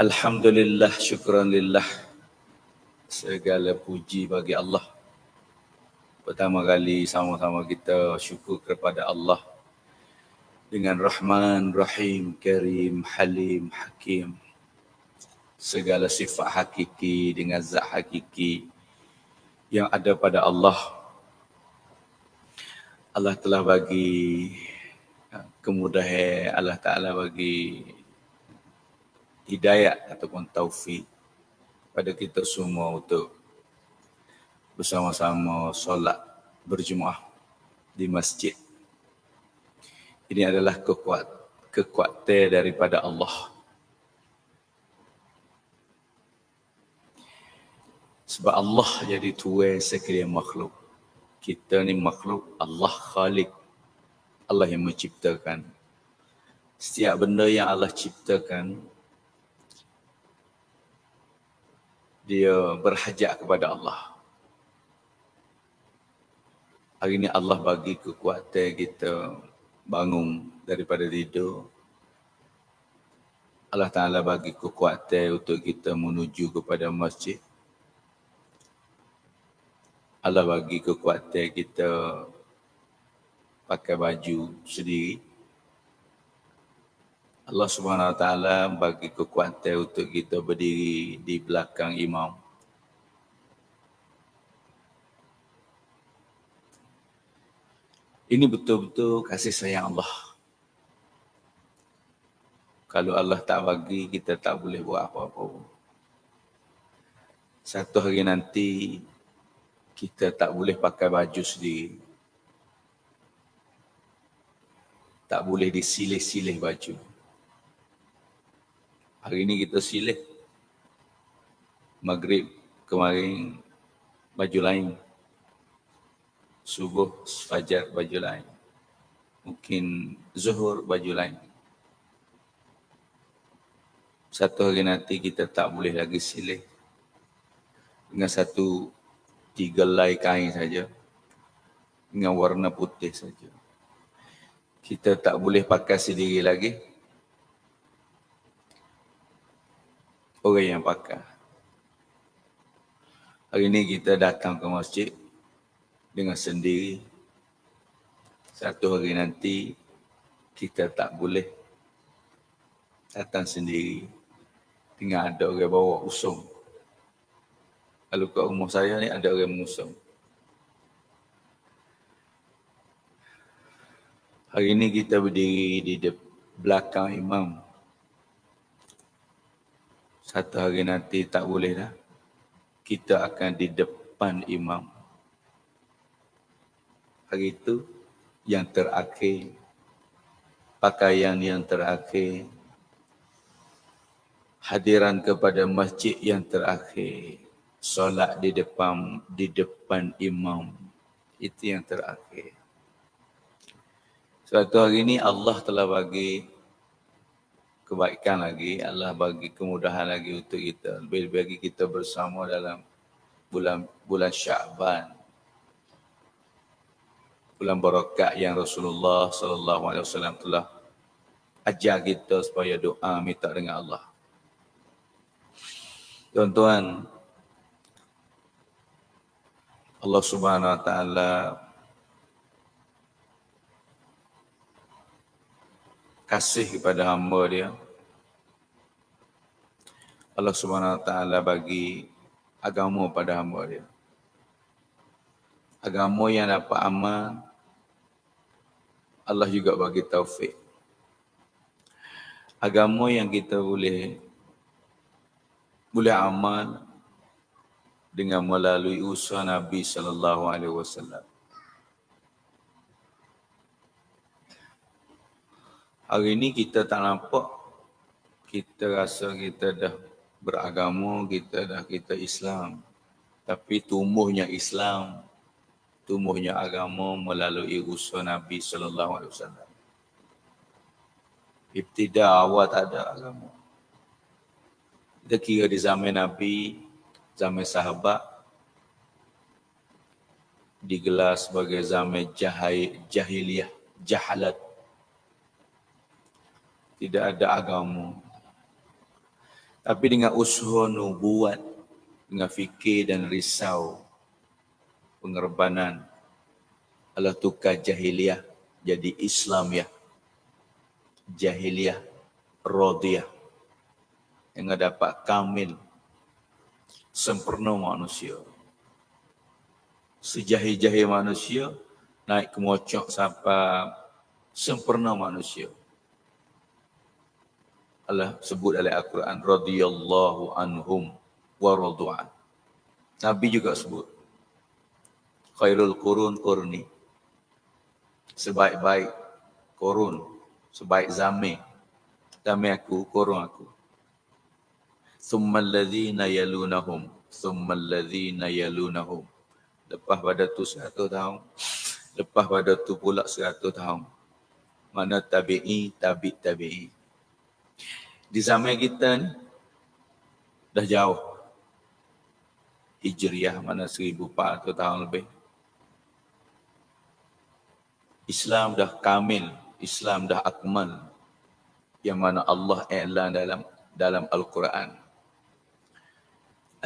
Alhamdulillah, syukran lillah. Segala puji bagi Allah. Pertama kali sama-sama kita syukur kepada Allah dengan Rahman, Rahim, Karim, Halim, Hakim. Segala sifat hakiki dengan zat hakiki yang ada pada Allah. Allah telah bagi kemudahan, Allah Ta'ala bagi hidayat ataupun taufik pada kita semua untuk bersama-sama solat berjemaah di masjid. Ini adalah kekuatan daripada Allah. Sebab Allah jadi tuan sekalian makhluk. Kita ni makhluk, Allah Khalik. Allah yang menciptakan. Setiap benda yang Allah ciptakan, dia berhajat kepada Allah. Hari ini Allah bagi kekuatan kita bangun daripada tidur. Allah Ta'ala bagi kekuatan untuk kita menuju kepada masjid. Allah bagi kekuatan kita pakai baju sendiri. Allah Subhanahu Wa Ta'ala bagi kekuatan untuk kita berdiri di belakang imam. Ini betul-betul kasih sayang Allah. Kalau Allah tak bagi, kita tak boleh buat apa-apa. Satu hari nanti, kita tak boleh pakai baju sendiri. Tak boleh disilih-silih baju. Hari ini kita silih. Maghrib kemarin baju lain. Subuh, fajar baju lain. Mungkin zuhur baju lain. Satu hari nanti kita tak boleh lagi silih. Dengan satu 3 helai kain saja. Dengan warna putih saja. Kita tak boleh pakai sendiri lagi. Orang yang pakai. Hari ini kita datang ke masjid dengan sendiri. Satu hari nanti kita tak boleh datang sendiri dengan ada orang bawa usung. Kalau kat rumah saya ni ada orang mengusung. Hari ini kita berdiri di belakang imam. Satu hari nanti tak boleh dah. Kita akan di depan imam. Hari itu yang terakhir. Pakaian yang terakhir. Hadiran kepada masjid yang terakhir. Solat di depan imam. Itu yang terakhir. Suatu hari ini Allah telah bagi kebaikan lagi, Allah bagi kemudahan lagi untuk kita. Bagi kita bersama dalam bulan Sya'ban. Bulan barakat yang Rasulullah SAW telah ajar kita supaya doa minta dengan Allah. Tuan-tuan, Allah Subhanahu Wa Ta'ala kasih kepada hamba dia. Allah Subhanahu Wa Ta'ala bagi agama pada hamba dia. Agama yang dapat aman, Allah juga bagi taufik. Agama yang kita boleh amal dengan melalui usaha Nabi sallallahu alaihi wasallam. Hari ini kita tak nampak, kita rasa kita dah beragama, kita Islam. Tapi tumbuhnya Islam, tumbuhnya agama melalui usaha Nabi sallallahu alaihi wasallam. Ibtida awal tak ada agama. Kita kira di zaman Nabi, zaman sahabat, digelar sebagai zaman jahiliyah, jahalat. Tidak ada agama. Tapi dengan usaha nubuat, dengan fikir dan risau, pengorbanan, Allah tukar jahiliyah jadi Islamiyah. Jahiliyah radiyah. Yang dapat kamil, sempurna manusia. Sejahil-jahil manusia, naik ke mocok sampai sempurna manusia. Allah sebut dalam Al-Quran, radiyallahu anhum wa radu'an. Nabi juga sebut, khairul qurun qurni. Sebaik-baik qurun, sebaik zaman aku, qurun aku. Thummal ladzina yalunahum, thummal ladzina yalunahum. Lepas pada tu 100 tahun, lepas pada tu pula 100 tahun. Mana tabi'i, tabi'i. Di zaman kita ni, dah jauh. Hijriah mana 1400 tahun lebih. Islam dah kamil, Islam dah akmal. Yang mana Allah i'lan dalam Al-Quran.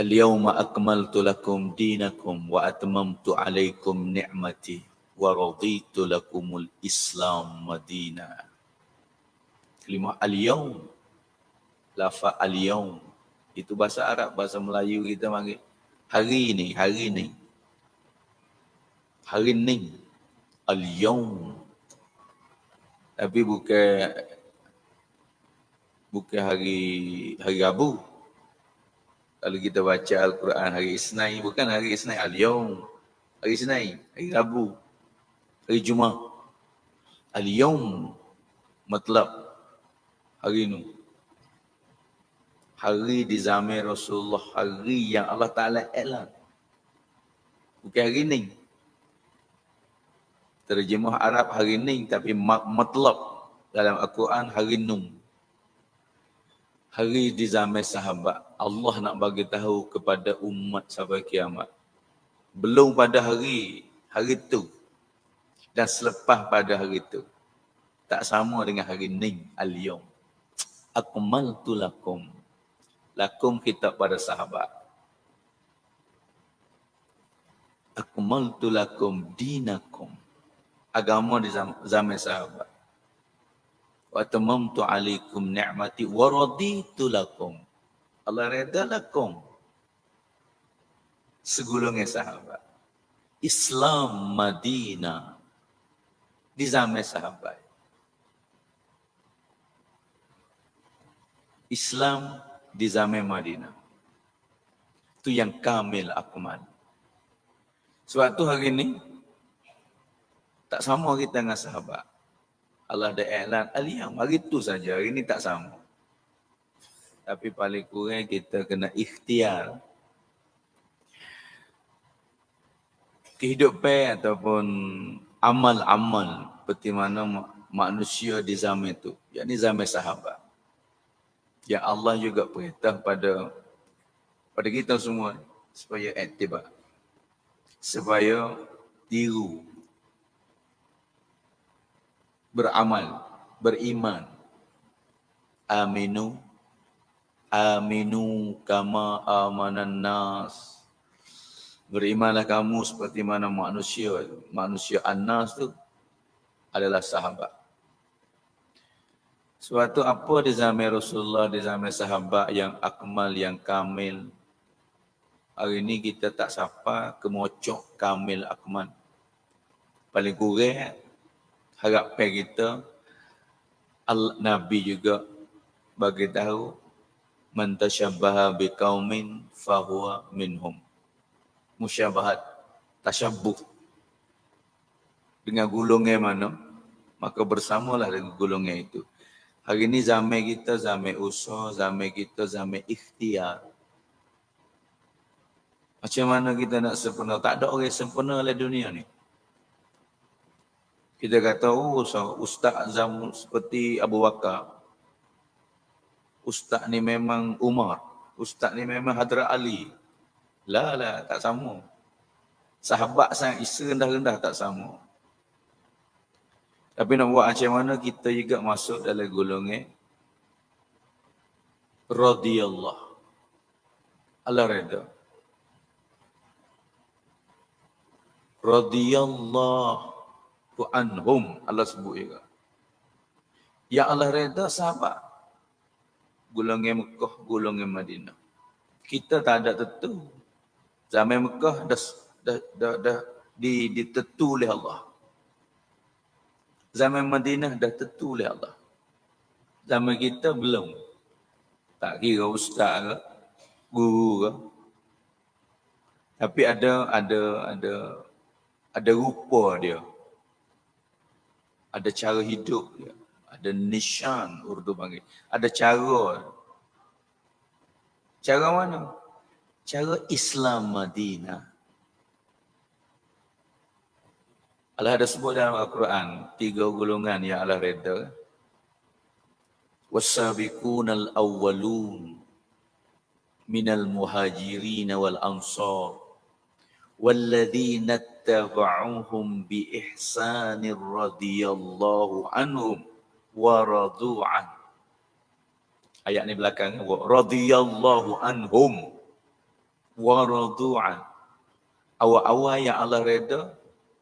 Al-yawma akmaltu lakum dinakum wa atmamtu alaikum ni'mati wa raditu lakumul Islam madina. Kalimah al-yawm, lafaz al-yawm, itu bahasa Arab, bahasa Melayu kita panggil hari ni. Al-yawm. Tapi bukan hari Rabu. Kalau kita baca Al-Quran hari Isnin, bukan hari Isnin, al-yawm. Hari Isnin, hari Rabu, hari Jumaat. Al-yawm matlab hari ni. Hari di zaman Rasulullah, hari yang Allah Ta'ala i'lan. Bukan hari ni. Terjemah Arab hari ni, tapi matlab dalam Al-Quran hari num. Hari di zaman sahabat, Allah nak bagi tahu kepada umat sampai kiamat. Belum pada hari itu dan selepas pada hari itu. Tak sama dengan hari ni, al-yawm. Akmaltu lakum. Lakum kita pada sahabat. Akmaltu lakum dinakum. Agama di zaman sahabat. Wa tamamtu alaikum ni'mati wa raditu lakum. Allah reda lakum. Segulungnya sahabat. Islam Madinah di zaman sahabat. Islam di zaman Madinah. Itu yang kamil akmal. Sebab tu hari ni tak sama kita dengan sahabat. Allah dah i'lan al-yawm, hari tu saja, hari ni tak sama. Tapi paling kurang kita kena ikhtiar. Kehidupan ataupun amal-amal seperti mana manusia di zaman itu, yakni zaman sahabat. Yang Allah juga perintah pada kita semua supaya iktibar. Supaya tiru, beramal, beriman. Aminu kama amanan nas. Berimanlah kamu seperti mana manusia an-nas tu adalah sahabat. Suatu apa di zaman Rasulullah, di zaman sahabat yang akmal, yang kamil. Hari ini kita tak sapa kemocok kamil akmal. Paling kurang harapan kita, Nabi juga bagi tahu, man tashabbaha biqaumin fahuwa minhum. Musyabahat, tasyabbuh dengan golongan mana, maka bersamalah dengan golongan itu. Hari ini zaman kita zaman usaha, zaman kita zaman ikhtiar. Macam mana kita nak sempurna? Tak ada orang sempurna dalam dunia ni. Kita kata, ustaz zaman seperti Abu Bakar. Ustaz ni memang Umar. Ustaz ni memang Hadrat Ali. Lah, tak sama. Sahabat sangat rendah-rendah tak sama. Tapi nak buat macam mana kita juga masuk dalam golongan Radiyallah. Allah redha. Radiyallahu anhum. Allah sebut juga. Ya Allah redha sahabat. Golongan Mekah, golongan Madinah. Kita tak ada tentu. Zaman Mekah dah ditentu oleh Allah. Zaman Madinah dah tentu oleh Allah. Zaman kita belum. Tak kira ustaz ke, guru ke. Tapi ada rupa dia. Ada cara hidup dia. Ada nishan Urdu panggil. Ada cara. Cara mana? Cara Islam Madinah. Allah ada sebut dalam Al-Quran 3 golongan yang Allah redha. Was-sabiqunal awwalun minal muhajirin wal ansar walladzina ittaba'uhum bi ihsanir radhiyallahu anhum wa radu'an. Ayat ni belakang radhiyallahu anhum wa radu'an. Awal-awal yang Allah redha,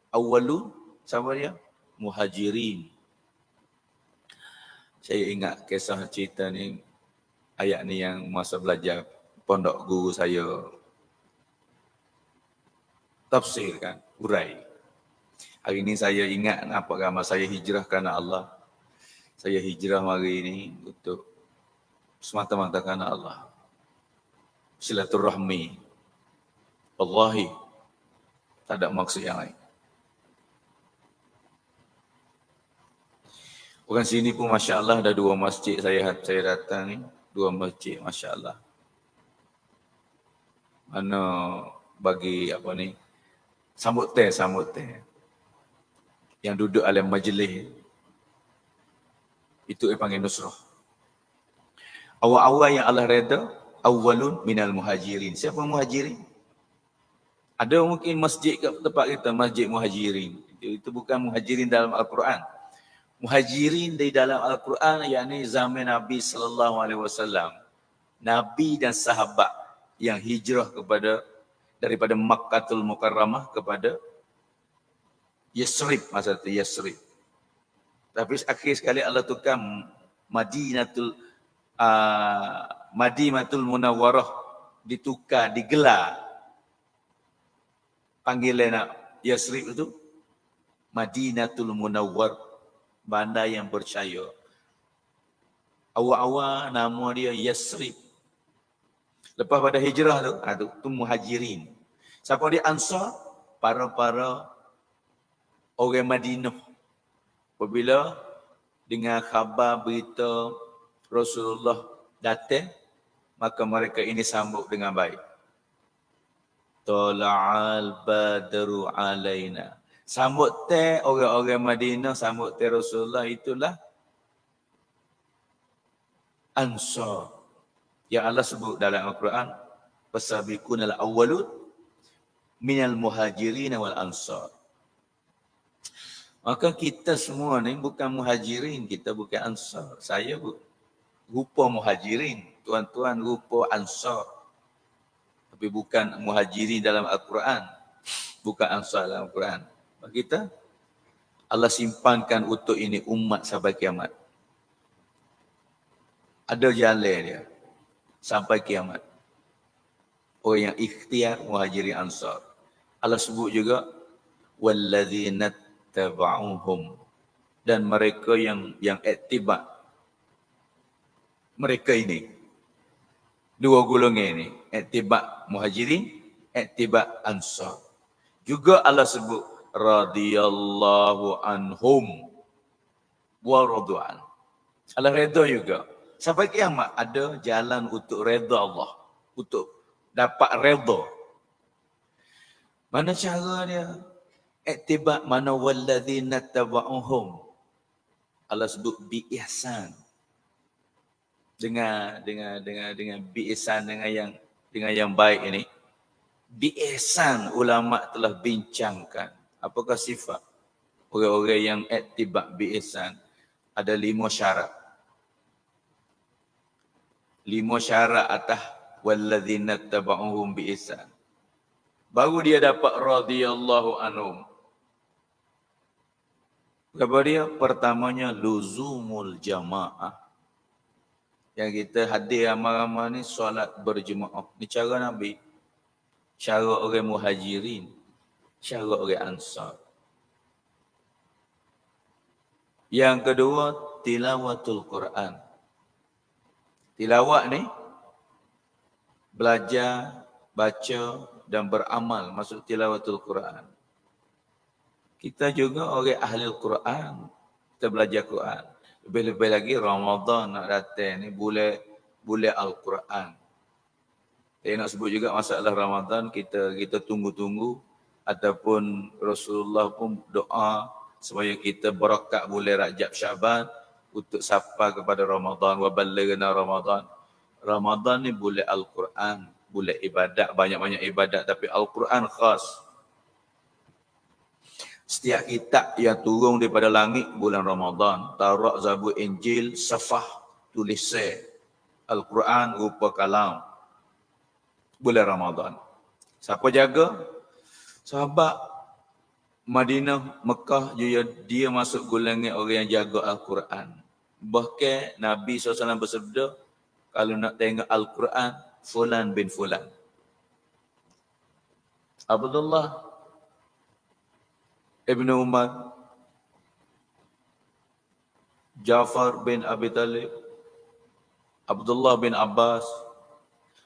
awalun siapa dia? Muhajirin. Saya ingat kisah cerita ni, ayat ni yang masa belajar pondok guru saya tafsirkan, urai. Hari ni saya ingat apa gambar saya hijrah kerana Allah. Saya hijrah hari ni untuk semata-mata kerana Allah. Silaturahmi. Wallahi, tak ada maksud yang lain. Bukan sini pun Masya Allah ada 2 masjid saya datang ni. 2 masjid Masya Allah. Mana bagi apa ni, sambut teh. Yang duduk alam majlis. Itu panggil nusrah. Awal-awal yang Allah redha, awwalun minal muhajirin. Siapa muhajirin? Ada mungkin masjid kat tempat kita, masjid muhajirin. Itu bukan muhajirin dalam Al-Quran. Muhajirin di dalam Al-Quran yakni zaman Nabi SAW. Nabi dan sahabat yang hijrah daripada Makkatul Mukarramah kepada Yasrib, masa itu Yasrib. Tapi akhir sekali Allah tukar Madinatul Munawwarah, ditukar, digelar. Panggilan Yasrib itu Madinatul Munawwar, bandar yang percaya. Awal-awal nama dia Yasrib. Lepas pada hijrah tu muhajirin. Siapa dia? Ansar, para orang Madinah. Apabila dengar khabar berita Rasulullah datang, maka mereka ini sambut dengan baik. Tala'al badru alaina. Sambut teh orang-orang Madinah, sambut teh Rasulullah, itulah Ansar. Yang Allah sebut dalam Al-Quran, wasabiqunal awwalun minal muhajirin wal ansar. Maka kita semua ni bukan muhajirin, kita bukan ansar. Saya rupa muhajirin, tuan-tuan rupa ansar. Tapi bukan muhajirin dalam Al-Quran, bukan ansar dalam Al-Quran. Kita, Allah simpankan untuk ini umat sampai kiamat. Ada jalan dia sampai kiamat. Orang yang ikhtiar muhajirin ansar. Allah sebut juga walladzina tabauhum, dan mereka yang iktibar. Mereka ini 2 golongan ini, iktibar muhajirin, iktibar ansar. Juga Allah sebut radhiyallahu anhum wa radu'an. Allah redha juga. Sampai kiamat ada jalan untuk redha Allah, untuk dapat redha. Mana cara dia? Iktibar, mana walladzina tabauhum. Allah sebut bi ihsan. Dengan bi ihsan, dengan yang baik ini. Bi ihsan ulama telah bincangkan apakah sifat orang-orang yang iktibar bi ihsan. Ada 5 syarat. 5 syarat atas walladzina tabauhum bi ihsan. Baru dia dapat radhiyallahu anhum. Apa dia? Pertamanya luzumul jamaah. Yang kita hadir ramai-ramai ni solat berjemaah. Ni cara Nabi. Cara orang muhajirin. Cara orang ansar. Yang kedua, tilawatul Quran. Tilawat ni belajar, baca dan beramal masuk tilawatul Quran. Kita juga orang ahli Quran. Kita belajar Quran. Lebih-lebih lagi Ramadan nak datang ni bulan Al-Quran. Saya nak sebut juga masalah Ramadan kita tunggu-tunggu ataupun Rasulullah pun doa supaya kita berakat bulan Rajab Syaban untuk sapa kepada Ramadan wa ballaghna Ramadan. Ramadan ni bulan Al-Quran, bulan ibadat, banyak-banyak ibadat tapi Al-Quran khas. Setiap kitab yang turun daripada langit bulan Ramadan, Taurat, Zabur, Injil, Safah, tulisan. Al-Quran rupa kalam. Bulan Ramadan. Siapa jaga? Sahabat Madinah, Mekah, dia masuk golongan orang yang jaga Al-Quran. Bahkan Nabi SAW bersabda, kalau nak tengok Al-Quran, Fulan bin Fulan. Abdullah Ibn Umar, Ja'far bin Abi Talib, Abdullah bin Abbas,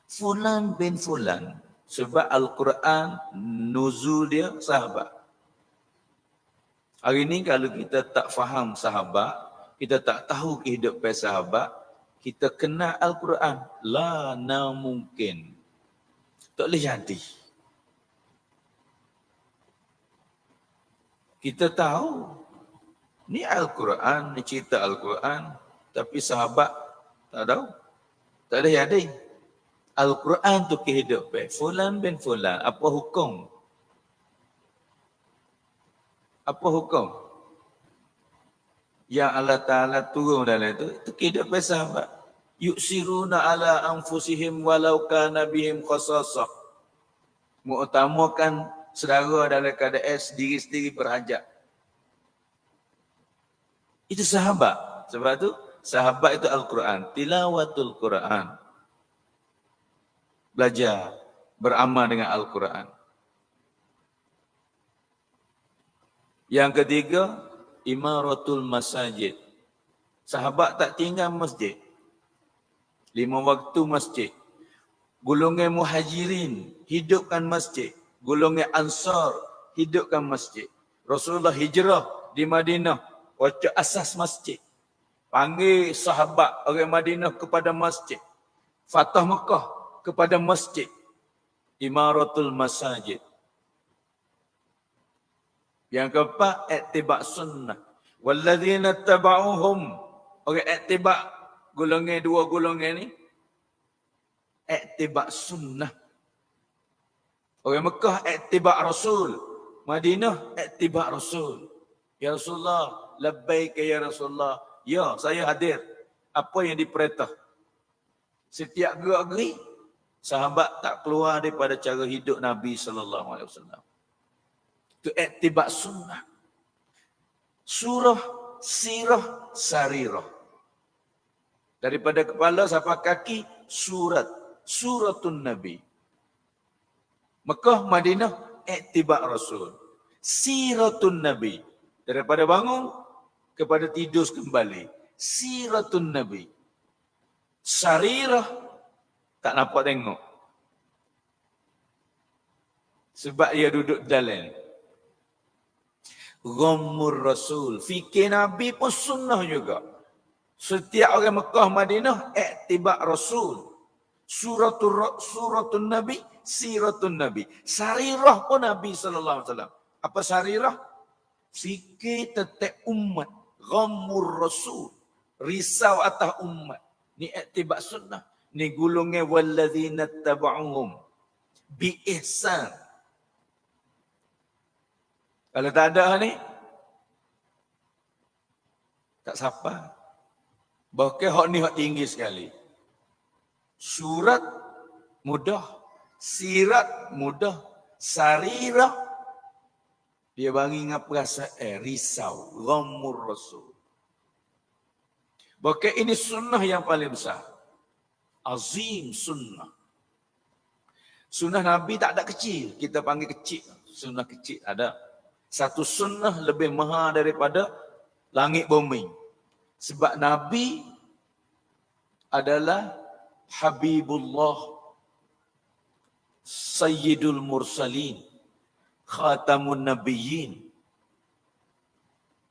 Fulan bin Fulan. Sebab Al-Quran, nuzul dia sahabat. Hari ini kalau kita tak faham sahabat, kita tak tahu kehidupan sahabat, kita kenal Al-Quran, la mungkin. Tak boleh jadi. Kita tahu, ni Al-Quran, ni cerita Al-Quran, tapi sahabat tak tahu. Tak ada jadi. Al-Quran tu kehidupan. Fulan bin Fulan, apa hukum? Apa hukum? Yang Allah Ta'ala turun dalam itu kehidupan sahabat. Yuksiruna ala anfusihim walau kana bihim khasasah. Mengutamakan saudara dalam keadaan sendiri-sendiri berhajat. Itu sahabat. Sebab tu sahabat itu Al-Quran. Tilawatul Quran. Belajar, beramal dengan Al-Quran. Yang ketiga, imaratul masajid. Sahabat tak tinggal masjid. 5 waktu masjid. Golongan muhajirin, hidupkan masjid. Golongan ansar, hidupkan masjid. Rasulullah hijrah di Madinah, wacak asas masjid. Panggil sahabat orang Madinah kepada masjid. Fatah Mekah kepada masjid. Imaratul masajid. Yang keempat, ittiba' sunnah. Walladzina tabauhum. Orang ittiba' golongan, 2 golongan ni. Ittiba' sunnah. Orang Mekah ittiba' Rasul. Madinah ittiba' Rasul. Ya Rasulullah, labbaik ya Rasulullah. Ya, saya hadir. Apa yang diperintah? Setiap gerak-gerik, sahabat tak keluar daripada cara hidup Nabi SAW. Itu ittiba' sunnah. Surah, sirah, sarirah. Daripada kepala sampai kaki, suratun Nabi. Mekah, Madinah, ittiba' Rasul. Siratun Nabi. Daripada bangun kepada tidur kembali. Siratun Nabi. Sarirah, tak nampak tengok. Sebab dia duduk dalam. Ghammur Rasul. Fikir Nabi pun sunnah juga. Setiap orang Mekah, Madinah, ittiba' Rasul. Suratun Nabi, siratun Nabi. Sarirah pun Nabi SAW. Apa sarirah? Fikir tentang umat. Ghammur Rasul. Risau atas umat. Ni ittiba' sunnah. Ni gulungnya walladzina tabauhum bi ihsan. Kalau tak ada ni, tak siapa. Bahkan hak ni hak tinggi sekali. Surat mudah, sirat mudah, sarirah dia bagi ngap rasa risau, ghammur rasul. Bahkan ini sunnah yang paling besar. Azim sunnah. Sunnah Nabi tak ada kecil. Kita panggil kecil. Sunnah kecil ada. Satu sunnah lebih mahal daripada langit bumi. Sebab Nabi adalah Habibullah, Sayyidul Mursalin, Khatamun Nabiyyin.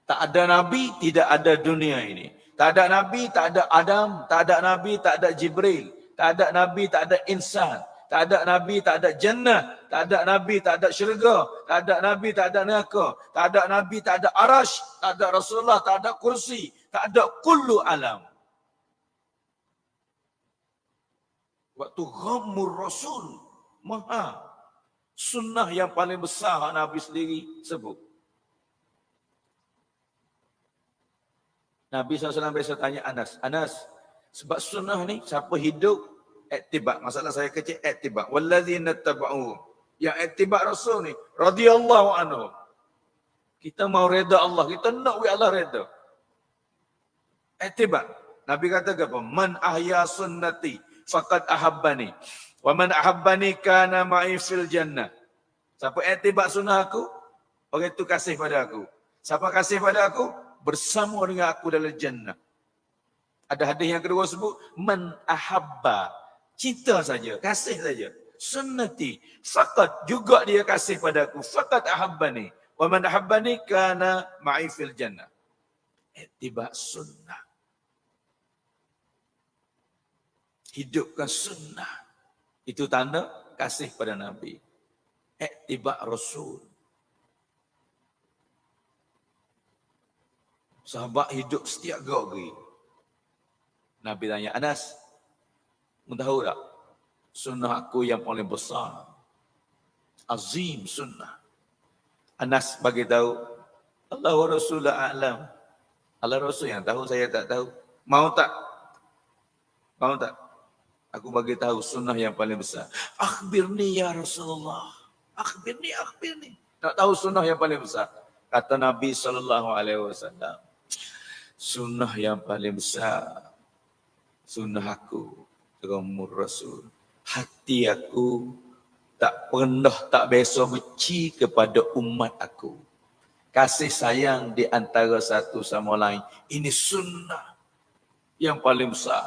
Tak ada Nabi, tidak ada dunia ini. Tak ada Nabi, tak ada Adam. Tak ada Nabi, tak ada Jibril. Tak ada Nabi, tak ada insan. Tak ada Nabi, tak ada jannah. Tak ada Nabi, tak ada syurga. Tak ada Nabi, tak ada neraka. Tak ada Nabi, tak ada arash. Tak ada Rasulullah, tak ada kursi. Tak ada kullu alam. Waktu ghammur Rasul, maha. Sunnah yang paling besar Nabi sendiri sebut. Nabi SAW biasa tanya Anas, sebab sunnah ni siapa hidup ittibak. Masalah saya kecil ittibak. Walladzina tabauhu. Yang ittibak Rasul ni radhiyallahu anhu. Kita mau reda Allah, kita nak Allah reda. Ittibak. Nabi kata apa? Man ahya sunnati faqad ahabbani. Wa man ahabbani kana ma'i fil jannah. Siapa ittibak sunnah aku, orang itu kasih pada aku. Siapa kasih pada aku, bersama dengan aku dalam jannah. Ada hadis yang kedua sebut man ahabba, cinta saja, kasih saja. Sunnati faqat, juga dia kasih padaku, faqat ahabbani wa man ahabbani kana ma'i fil jannah. Ittiba' sunnah, hidupkan sunnah, itu tanda kasih pada Nabi. Ittiba' Rasul. Sahabat hidup setiap gari. Nabi tanya, Anas, mu tahu tak sunnah aku yang paling besar? Azim sunnah. Anas bagi tahu, Allah wa Rasulullah a'lam. Allah Rasul yang tahu, saya tak tahu. Mau tak? Mau tak? Aku bagi tahu sunnah yang paling besar. Akhbirni ya Rasulullah. Akhbirni. Tak tahu sunnah yang paling besar. Kata Nabi SAW. Sunnah yang paling besar, sunnah aku, ghammur Rasul. Hati aku tak pernah, tak biasa benci kepada umat aku. Kasih sayang di antara satu sama lain. Ini sunnah yang paling besar.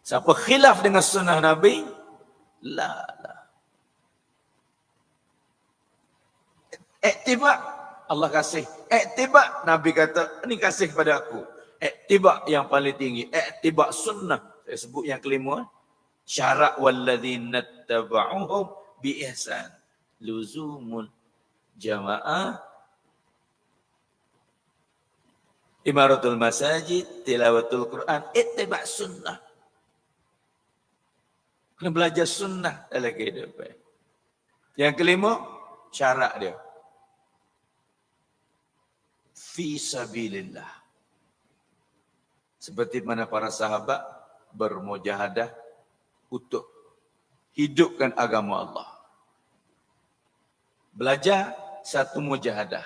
Siapa khilaf dengan sunnah Nabi, la. Iktiba' Allah kasih. Ittiba' Nabi kata, ini kasih pada aku. Ittiba' yang paling tinggi. Ittiba' sunnah. Saya sebut yang kelima. Syarak walladzina taba'uhum bi ihsan. Luzumul jama'ah. Imaratul masajid. Tilawatul Quran. Ittiba' sunnah. Kena belajar sunnah dalam kehidupan. Yang kelima, syarak dia. Fi sabilillah. Seperti mana para sahabat bermujahadah untuk hidupkan agama Allah. Belajar satu mujahadah.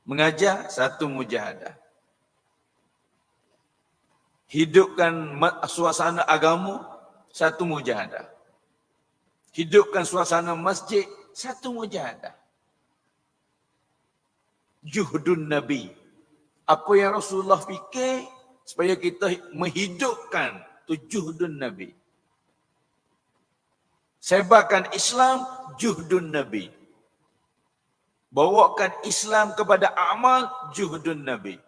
Mengajar satu mujahadah. Hidupkan suasana agama satu mujahadah. Hidupkan suasana masjid satu mujahadah. Juhdun Nabi. Apa yang Rasulullah fikir supaya kita menghidupkan tu juhdun Nabi. Sebarkan Islam, juhdun Nabi. Bawakan Islam kepada amal, juhdun Nabi.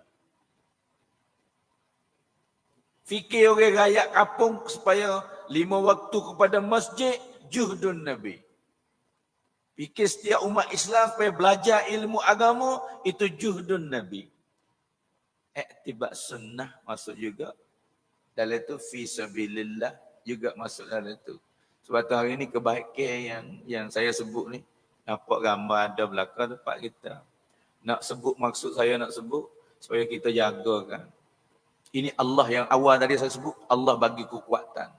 Fikir orang rakyat kampung supaya 5 waktu kepada masjid, juhdun Nabi. Fikir setiap umat Islam supaya belajar ilmu agama, itu juhdun Nabi. Iktiba' sunnah masuk juga. Dalam itu fi sabilillah juga masuk dalam itu. Sebab tu hari ini kebaikan yang saya sebut ni, nampak gambar ada belakang tempat kita. Nak sebut, maksud saya nak sebut supaya kita jagakan. Ini Allah yang awal tadi saya sebut, Allah bagi kekuatan.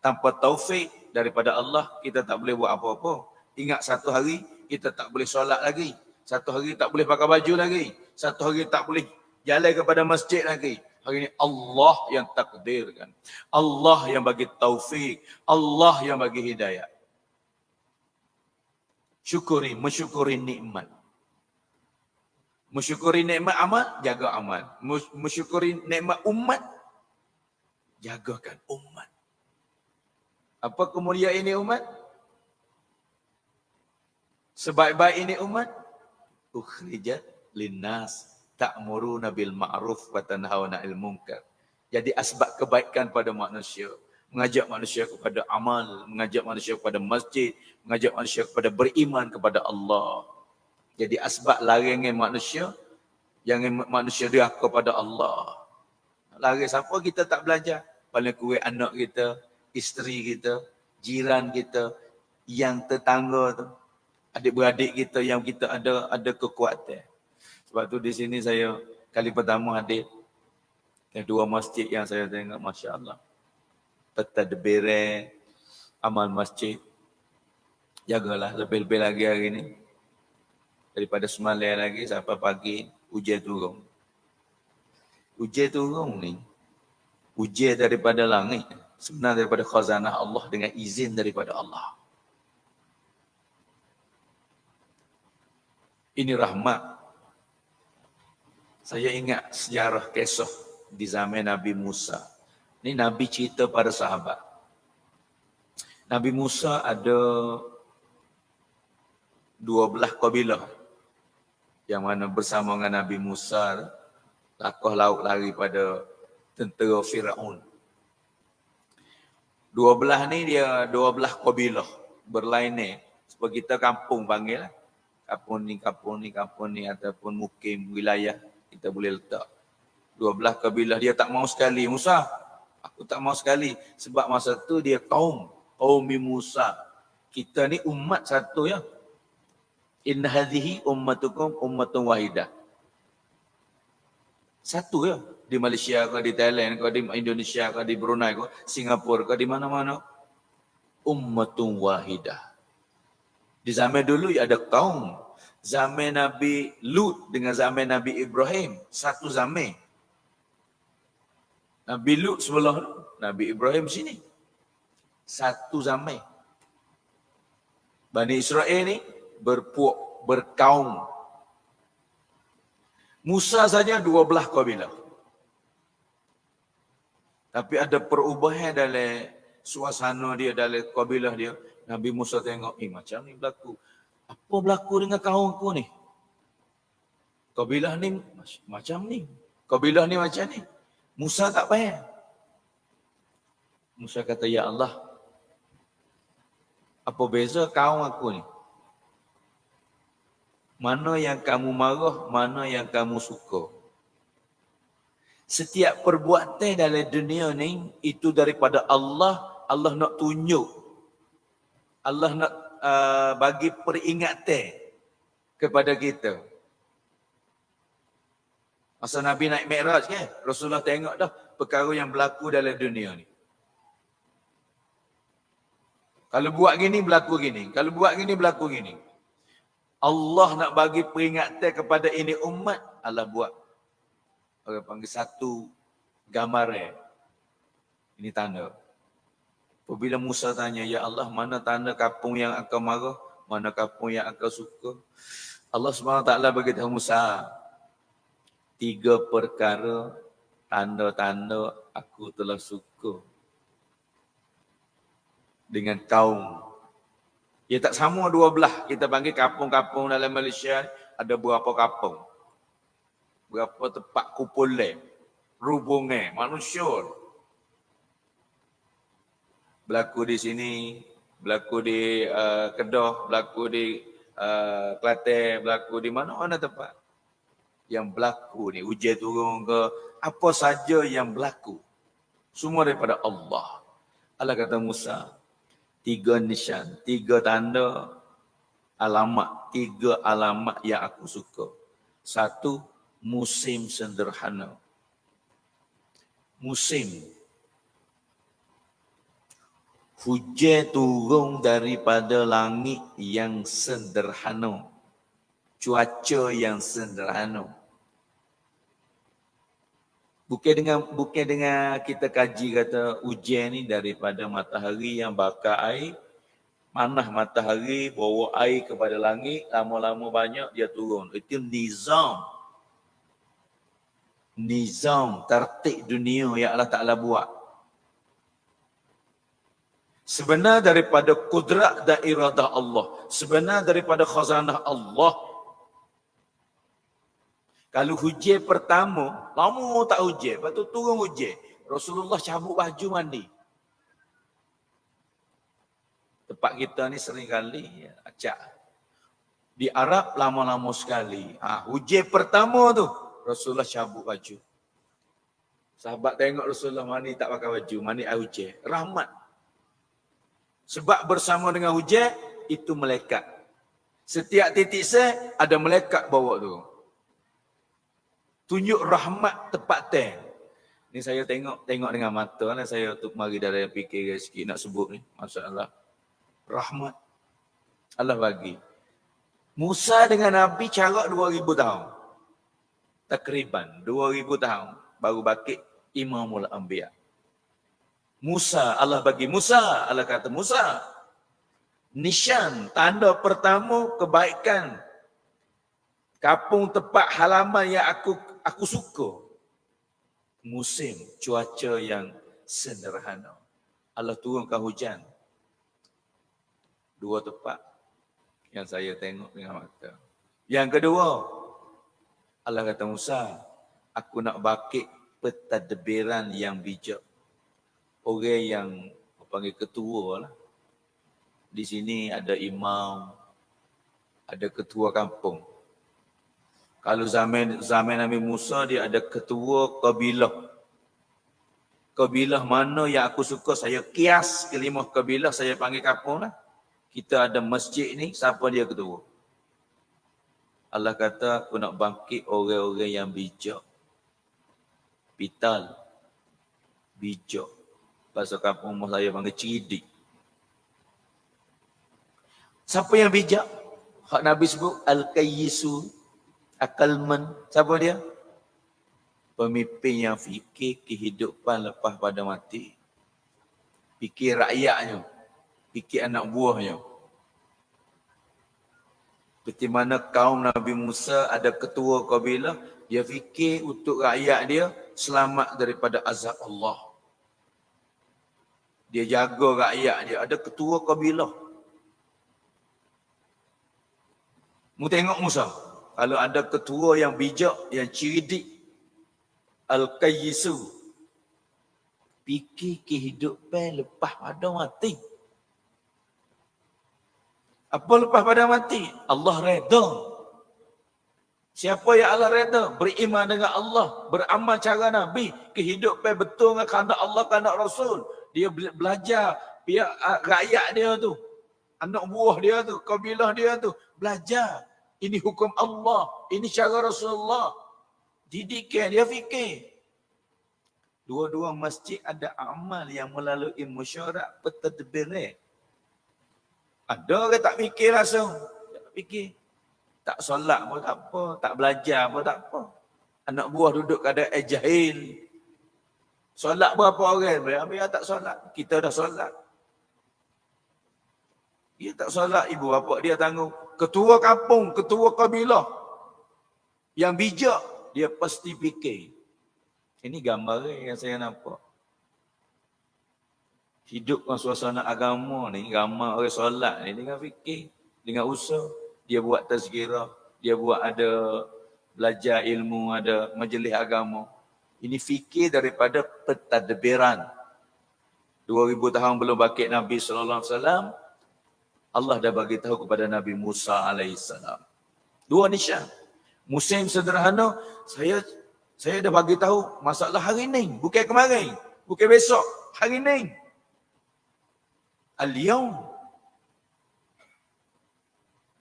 Tanpa taufik daripada Allah, kita tak boleh buat apa-apa. Ingat satu hari, kita tak boleh solat lagi. Satu hari tak boleh pakai baju lagi. Satu hari tak boleh jalan kepada masjid lagi. Hari ini Allah yang takdirkan. Allah yang bagi taufik. Allah yang bagi hidayah. Syukuri, mensyukuri nikmat. Mensyukuri nikmat amal, jaga amal. Mensyukuri nikmat umat, jagakan umat. Apa kemuliaan ini umat? Sebaik-baik ini umat, ukhrijat linnas ta'muruna bil ma'ruf wa tanhauna 'anil munkar. Jadi asbab kebaikan pada manusia, mengajak manusia kepada amal, mengajak manusia kepada masjid, mengajak manusia kepada beriman kepada Allah. Jadi asbab larangan manusia, jangan manusia dia kepada Allah. Lari siapa kita tak belajar? Paling kurang anak kita, isteri kita, jiran kita, yang tetangga tu, adik-beradik kita yang kita ada kekuatan. Sebab tu di sini saya kali pertama hadir. Ada dua masjid yang saya tengok, Masya Allah. Pentadbiran amal masjid. Jagalah lebih-lebih lagi hari ini. Daripada semalam lagi sampai pagi, hujan turun. Hujan turun ni, hujan daripada langit. Sebenarnya daripada khazanah Allah dengan izin daripada Allah. Ini rahmat. Saya ingat sejarah kisah di zaman Nabi Musa. Ini Nabi cerita pada sahabat. Nabi Musa ada 12 kabilah yang mana bersama dengan Nabi Musa lakoh laut lari pada tentera Firaun. 12 ni dia 12 kabilah berlainan. Sebab kita kampung panggil lah. Kampung ni ataupun mukim wilayah kita boleh letak. 12 kabilah dia tak mau sekali. Musa, aku tak mau sekali. Sebab masa tu dia kaum Musa. Kita ni umat satu ya. Inna hadhihi ummatukum ummatun wahidah. Satu ya. Di Malaysia ke, di Thailand ke, di Indonesia ke, di Brunei ke, Singapura ke, di mana-mana. Ummatun wahidah. Di zaman dulu ada kaum. Zaman Nabi Lut dengan zaman Nabi Ibrahim. Satu zaman. Nabi Lut sebelah Nabi Ibrahim sini. Satu zaman. Bani Israel ni berkaum. Musa saja 12 kabilah. Tapi ada perubahan dalam suasana dia, dalam kabilah dia. Nabi Musa tengok, macam ni berlaku. Apa berlaku dengan kaum aku ni? Kabilah ni macam ni. Kabilah ni macam ni. Musa tak payah. Musa kata, ya Allah, apa beza kaum aku ni? Mana yang kamu marah, mana yang kamu suka. Setiap perbuatan dalam dunia ni, itu daripada Allah. Allah nak tunjuk. Allah nak bagi peringatan kepada kita. Masa Nabi naik Mi'raj kan, Rasulullah tengok dah perkara yang berlaku dalam dunia ni. Kalau buat gini, berlaku gini. Kalau buat gini, berlaku gini. Allah nak bagi peringatan kepada ini umat, Allah buat. Orang panggil satu gambar. Ini tanda. Apabila Musa tanya, ya Allah, mana tanda kampung yang akan marah, mana kampung yang akan suka? Allah SWT beritahu Musa, 3 perkara tanda-tanda aku telah suka dengan kaum. Ia tak sama 12. Kita panggil kampung-kampung dalam Malaysia, ada berapa kampung. Berapa tempat kumpulan, rubungan, manusia. Berlaku di sini, berlaku di Kedah, berlaku di Kelantan, berlaku di mana-mana tempat. Yang berlaku ni, hujan turun ke, apa saja yang berlaku. Semua daripada Allah. Allah kata Musa, 3 nisyan, 3 tanda, alamat, 3 alamat yang aku suka. 1, musim sederhana. musim. Hujan turun daripada langit yang sederhana. Cuaca yang sederhana. Bukan dengan kita kaji kata hujan ni daripada matahari yang bakar air, manah matahari bawa air kepada langit, lama-lama banyak dia turun. Itu nizam tertib dunia yang Allah Ta'ala buat. Sebenar daripada kudrat dan iradah Allah, sebenar daripada khazanah Allah. Kalau hujan pertama, lama tak hujan, lepas tu turun hujan. Rasulullah cabut baju mandi. Tempat kita ni sering kali acak. Di Arab lama-lama sekali. Hujan pertama tu, Rasulullah cabut baju. Sahabat tengok Rasulullah mandi tak pakai baju, mandi air hujan. Rahmat. Sebab bersama dengan hujan, itu malaikat. Setiap titik saya, ada malaikat bawa tu. Tunjuk rahmat tepat ten. Ni saya tengok dengan mata lah. Saya untuk mari dari fikir sikit nak sebut ni. Masya-Allah. Rahmat Allah bagi. Musa dengan Nabi jarak 2000 tahun. Takriban 2000 tahun baru bakit Imamul Anbiya. Musa, Allah bagi Musa, Allah kata Musa. Nishan, tanda pertama kebaikan. Kampung tempat halaman yang aku suka. Musim cuaca yang sederhana. Allah turunkan hujan. Dua tempat yang saya tengok dengan mata. Yang kedua, Allah kata Musa, aku nak bakit pentadbiran yang bijak. Orang yang panggil ketua lah. Di sini ada imam, ada ketua kampung. Kalau zaman Nabi Musa, dia ada ketua kabilah. Kabilah mana yang aku suka, saya kias kelima kabilah, saya panggil kampung lah. Kita ada masjid ni, siapa dia ketua? Allah kata, aku nak bangkit orang-orang yang bijak. Pital. Bijak. Bahasa kampung saya panggil cerdik. Siapa yang bijak? Hak Nabi sebut, Al-Qayyisu. Akalman, siapa dia? Pemimpin yang fikir kehidupan lepas pada mati. Fikir rakyatnya. Fikir anak buahnya. Seperti mana kaum Nabi Musa ada ketua kabilah, dia fikir untuk rakyat dia selamat daripada azab Allah. Dia jaga rakyat dia, ada ketua kabilah. Mu tengok Musa. Kalau ada ketua yang bijak, yang cerdik, Al-Qayyisu, fikir kehidupan lepas pada mati. Apa lepas pada mati? Allah reda. Siapa yang Allah reda? Beriman dengan Allah, beramal cara Nabi, kehidupan betul dengan kehendak Allah, kehendak Rasul. Dia belajar, pihak rakyat dia tu, anak buah dia tu, kabilah dia tu, belajar. Ini hukum Allah. Ini cara Rasulullah. Didikan, dia fikir. Dua-dua masjid ada amal yang melalui mesyuarat pentadbiran. Ada orang tak fikir langsung. Tak fikir. Tak solat pun tak apa. Tak belajar pun tak apa. Anak buah duduk keadaan jahil. Solat berapa orang? Biar tak solat. Kita dah solat. Dia tak solat, ibu bapa dia tanggung. Ketua kampung, ketua kabilah. Yang bijak, dia pasti fikir. Ini gambar yang saya nampak. Hidup dengan suasana agama ni, gambar orang solat ni dengan fikir, dengan usaha. Dia buat tazkirah, dia buat ada belajar ilmu, ada majlis agama. Ini fikir daripada pentadbiran. 2000 tahun belum bakit Nabi SAW, Allah dah bagi tahu kepada Nabi Musa alaihissalam. Dua nisyan. Musim sederhana, saya dah bagi tahu masalah hari ni, bukan kemarin, bukan besok, hari ni. Al-yaum.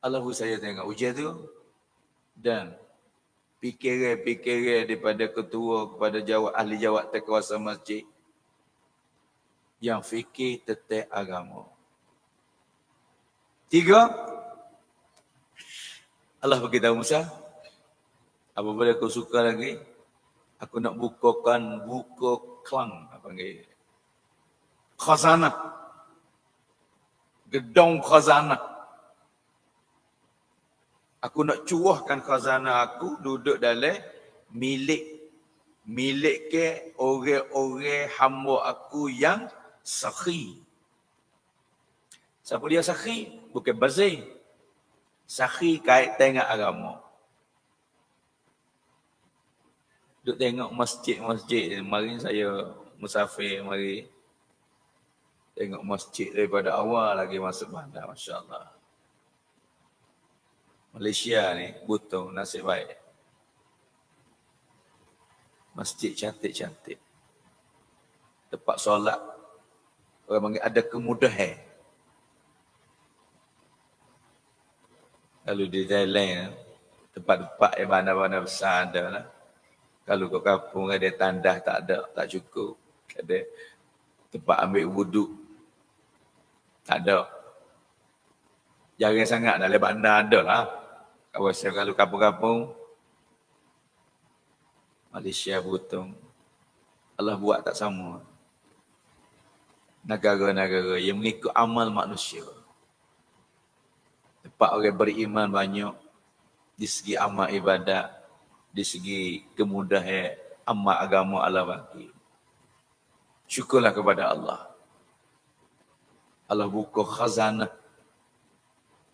Allah saya tengok ujian tu dan Fikiran daripada ketua kepada ahli jawab kuasa masjid yang fikir tentang agama. 3, Allah beritahu Musa, apabila kau suka lagi, aku nak buka kelang, apa panggil, khazanah, gedung khazanah. Aku nak curahkan khazanah aku duduk dalam milik ke orang-orang hamba aku yang sakhi. Siapa dia sakhi? Bukan bazir. Sakhi kaitan dengan agama. Duk tengok masjid-masjid. Mari saya musafir, mari tengok masjid daripada awal lagi masuk bandar, masya-Allah. Malaysia ni butuh nasib baik. Masjid cantik-cantik. Tempat solat. Orang panggil ada kemudahan. Kalau di Thailand, tempat-tempat yang mana-mana besar ada lah. Kalau kat kampung ada tandah tak ada, tak cukup. Ada tempat ambil wuduk. Tak ada. Jarang sangat dalam bandar ada lah. Kalau kampung-kampung, Malaysia butung. Allah buat tak sama. Negara-negara yang mengikut amal manusia. Tempat orang beriman banyak. Di segi amal ibadat. Di segi kemudahan amal agama Allah bagi. Syukurlah kepada Allah. Allah buka khazanah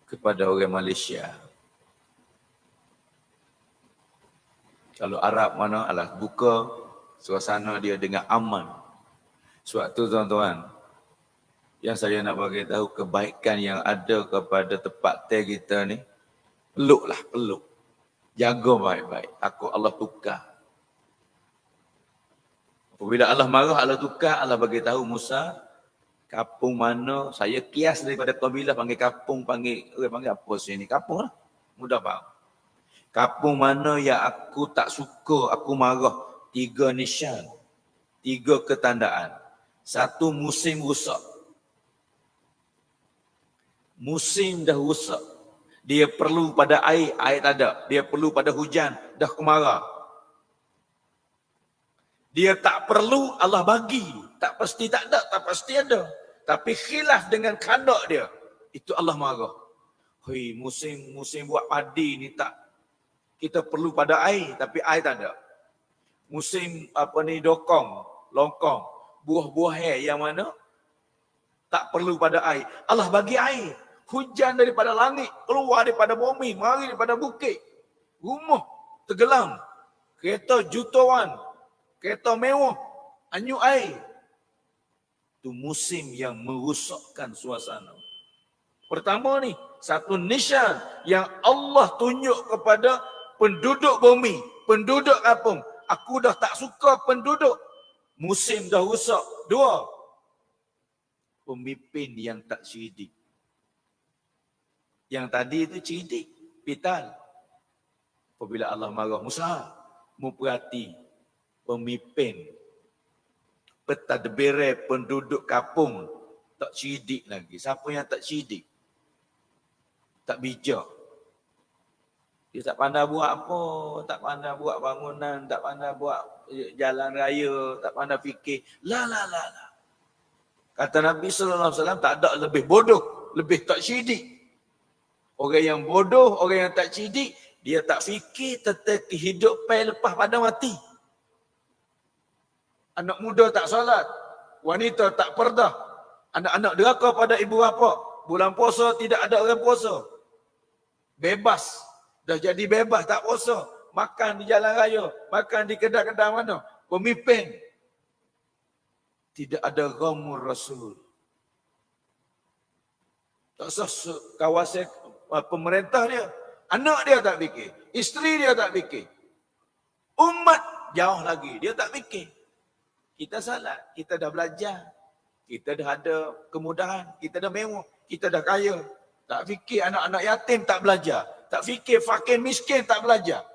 kepada orang Malaysia. Kalau Arab mana Allah buka suasana dia dengan aman. Sebab tu tuan-tuan, yang saya nak bagi tahu kebaikan yang ada kepada tempat teh kita ni, peluk. Jaga baik-baik. Takut Allah tukar. Apabila Allah marah, Allah tukar, Allah bagi tahu Musa, kampung mana, saya kias daripada kabilah panggil kampung, panggil apa sini? Kampung lah. Mudah faham. Kampung mana yang aku tak suka, aku marah. 3 nisyan. 3 ketandaan. 1, musim rusak. Musim dah rusak. Dia perlu pada air tak ada. Dia perlu pada hujan, dah kemarau. Dia tak perlu, Allah bagi. Tak pasti tak ada, tak pasti ada. Tapi khilaf dengan kandak dia. Itu Allah marah. Hei, musim buat padi ni tak. Kita perlu pada air, tapi air tak ada. Musim longkong, buah-buah yang mana tak perlu pada air. Allah bagi air. Hujan daripada langit, keluar daripada bumi, mari daripada bukit. Rumah tenggelam. Kereta jutawan, kereta mewah, anyuk air. Itu musim yang merosakkan suasana. Pertama ni, satu nisyan yang Allah tunjuk kepada penduduk bumi, penduduk kampung. Aku dah tak suka penduduk. Musim dah rusak. 2, pemimpin yang tak cerdik. Yang tadi itu cerdik, pital. Apabila Allah marah, Musa, mu perhati pemimpin, pentadbir penduduk kampung tak cerdik lagi. Siapa yang tak cerdik? Tak bijak. Dia tak pandai buat apa, tak pandai buat bangunan, tak pandai buat jalan raya, tak pandai fikir. La. Kata Nabi SAW, tak ada lebih bodoh, lebih tak cerdik. Orang yang bodoh, orang yang tak cerdik, dia tak fikir tentang kehidupan lepas pada mati. Anak muda tak solat, wanita tak perdah, anak-anak deraka pada ibu bapa. Bulan puasa tidak ada orang puasa. Bebas. Dah jadi bebas, tak puasa. Makan di jalan raya, makan di kedai-kedai mana. Pemimpin. Tidak ada ghamur Rasul. Tak sah kawasan pemerintah dia. Anak dia tak fikir. Isteri dia tak fikir. Umat jauh lagi. Dia tak fikir. Kita salat, kita dah belajar. Kita dah ada kemudahan. Kita dah mewah. Kita dah kaya. Tak fikir anak-anak yatim tak belajar. Tak fikir fakir miskin tak belajar.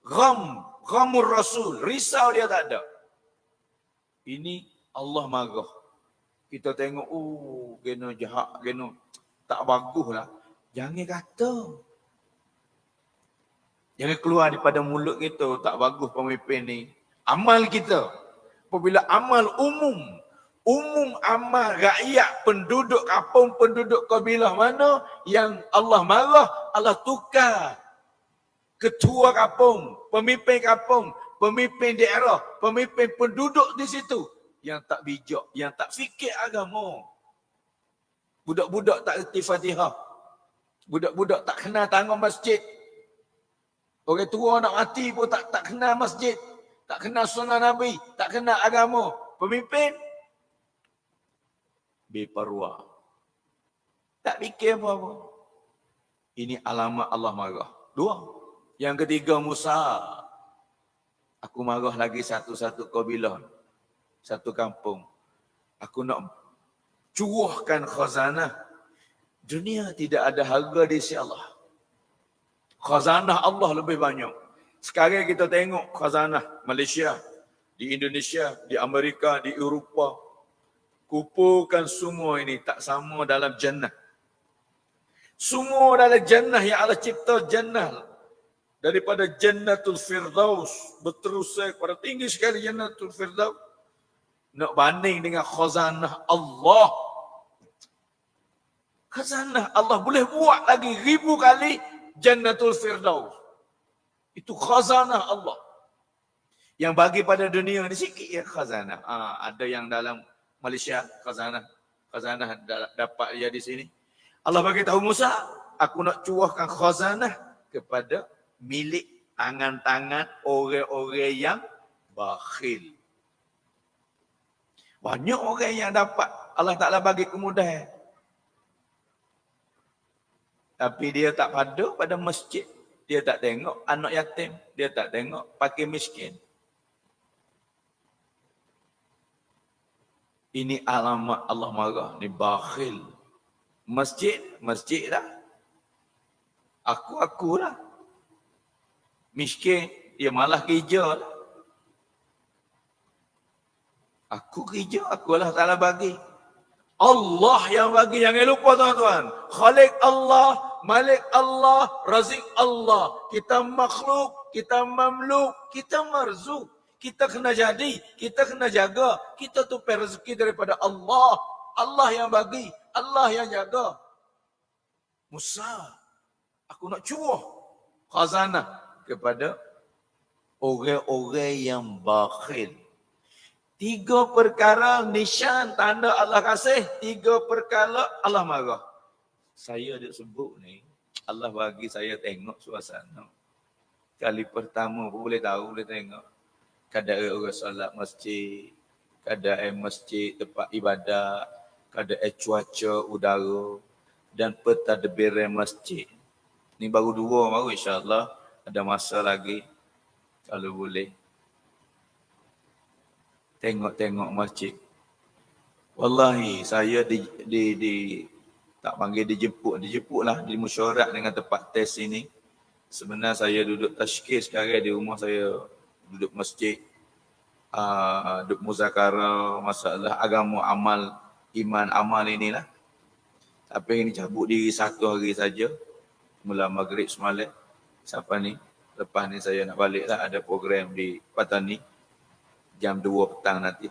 Ghamur Rasul. Risau dia tak ada. Ini Allah marah. Kita tengok, geno jahat, geno tak bagus lah. Jangan kata. Jangan keluar daripada mulut kita, tak bagus pemimpin ni. Amal kita. Apabila amal umum amal rakyat, penduduk kampung, penduduk kabilah mana yang Allah marah, Allah tukar. Ketua kampung, pemimpin daerah, pemimpin penduduk di situ yang tak bijak, yang tak fikir agama. Budak-budak tak erti Fatihah. Budak-budak tak kenal tangan masjid. Orang tua nak mati pun tak kenal masjid, tak kenal sunnah Nabi, tak kenal agama. Pemimpin beparwa. Tak fikir apa-apa. Ini alamat Allah marah. 2. Yang ketiga, Musa. Aku marah lagi satu-satu kabilah, satu kampung. Aku nak curahkan khazanah. Dunia tidak ada harga di sisi Allah. Khazanah Allah lebih banyak. Sekarang kita tengok khazanah Malaysia, di Indonesia, di Amerika, di Eropah. Kumpulkan semua ini tak sama dalam jannah. Semua dalam jannah yang Allah cipta jannah. Daripada Jannatul Firdaus berterusan kepada tinggi sekali Jannatul Firdaus. Nak banding dengan khazanah Allah. Khazanah Allah boleh buat lagi 1000 kali Jannatul Firdaus. Itu khazanah Allah. Yang bagi pada dunia ni sikit ya khazanah. Ada yang dalam Malaysia khazanah dapat dia di sini. Allah bagi tahu Musa, aku nak curahkan khazanah kepada milik tangan-tangan orang-orang yang bakhil. Banyak orang yang dapat, Allah Ta'ala bagi kemudahan. Tapi dia tak pada masjid. Dia tak tengok anak yatim. Dia tak tengok fakir miskin. Ini alamat Allah marah. Ni bakhil. Masjid lah. Aku lah. Miskin, dia malah kerja lah. Aku kerja, aku Allah Ta'ala bagi. Allah yang bagi, jangan lupa tuan-tuan. Khalik Allah, Malik Allah, Razik Allah. Kita makhluk, kita mamluk, kita marzuk. Kita kena jadi, kita kena jaga. Kita tupai rezeki daripada Allah. Allah yang bagi, Allah yang jaga. Musa, aku nak curah khazanah kepada orang-orang yang bakhil. 3 perkara nisyan tanda Allah kasih, 3 perkara Allah marah. Saya ada sebut ni, Allah bagi saya tengok suasana. Kali pertama pun boleh tahu, boleh tengok. Keadaan orang solat masjid, keadaan masjid, tempat ibadat, keadaan cuaca, udara dan pentadbiran masjid. Ni baru 2 baru insya-Allah. Ada masa lagi kalau boleh tengok masjid. Wallahi saya tak panggil dijemputlah di mesyuarat dengan tempat test ini. Sebenarnya saya duduk tashkil sekarang di rumah saya, duduk masjid, duduk muzakarah masalah agama, amal, iman, amal inilah. Tapi ini cabut diri 1 hari saja, mula maghrib semalam. Sampai ni, lepas ni saya nak balik lah, ada program di Patani jam 2 petang nanti.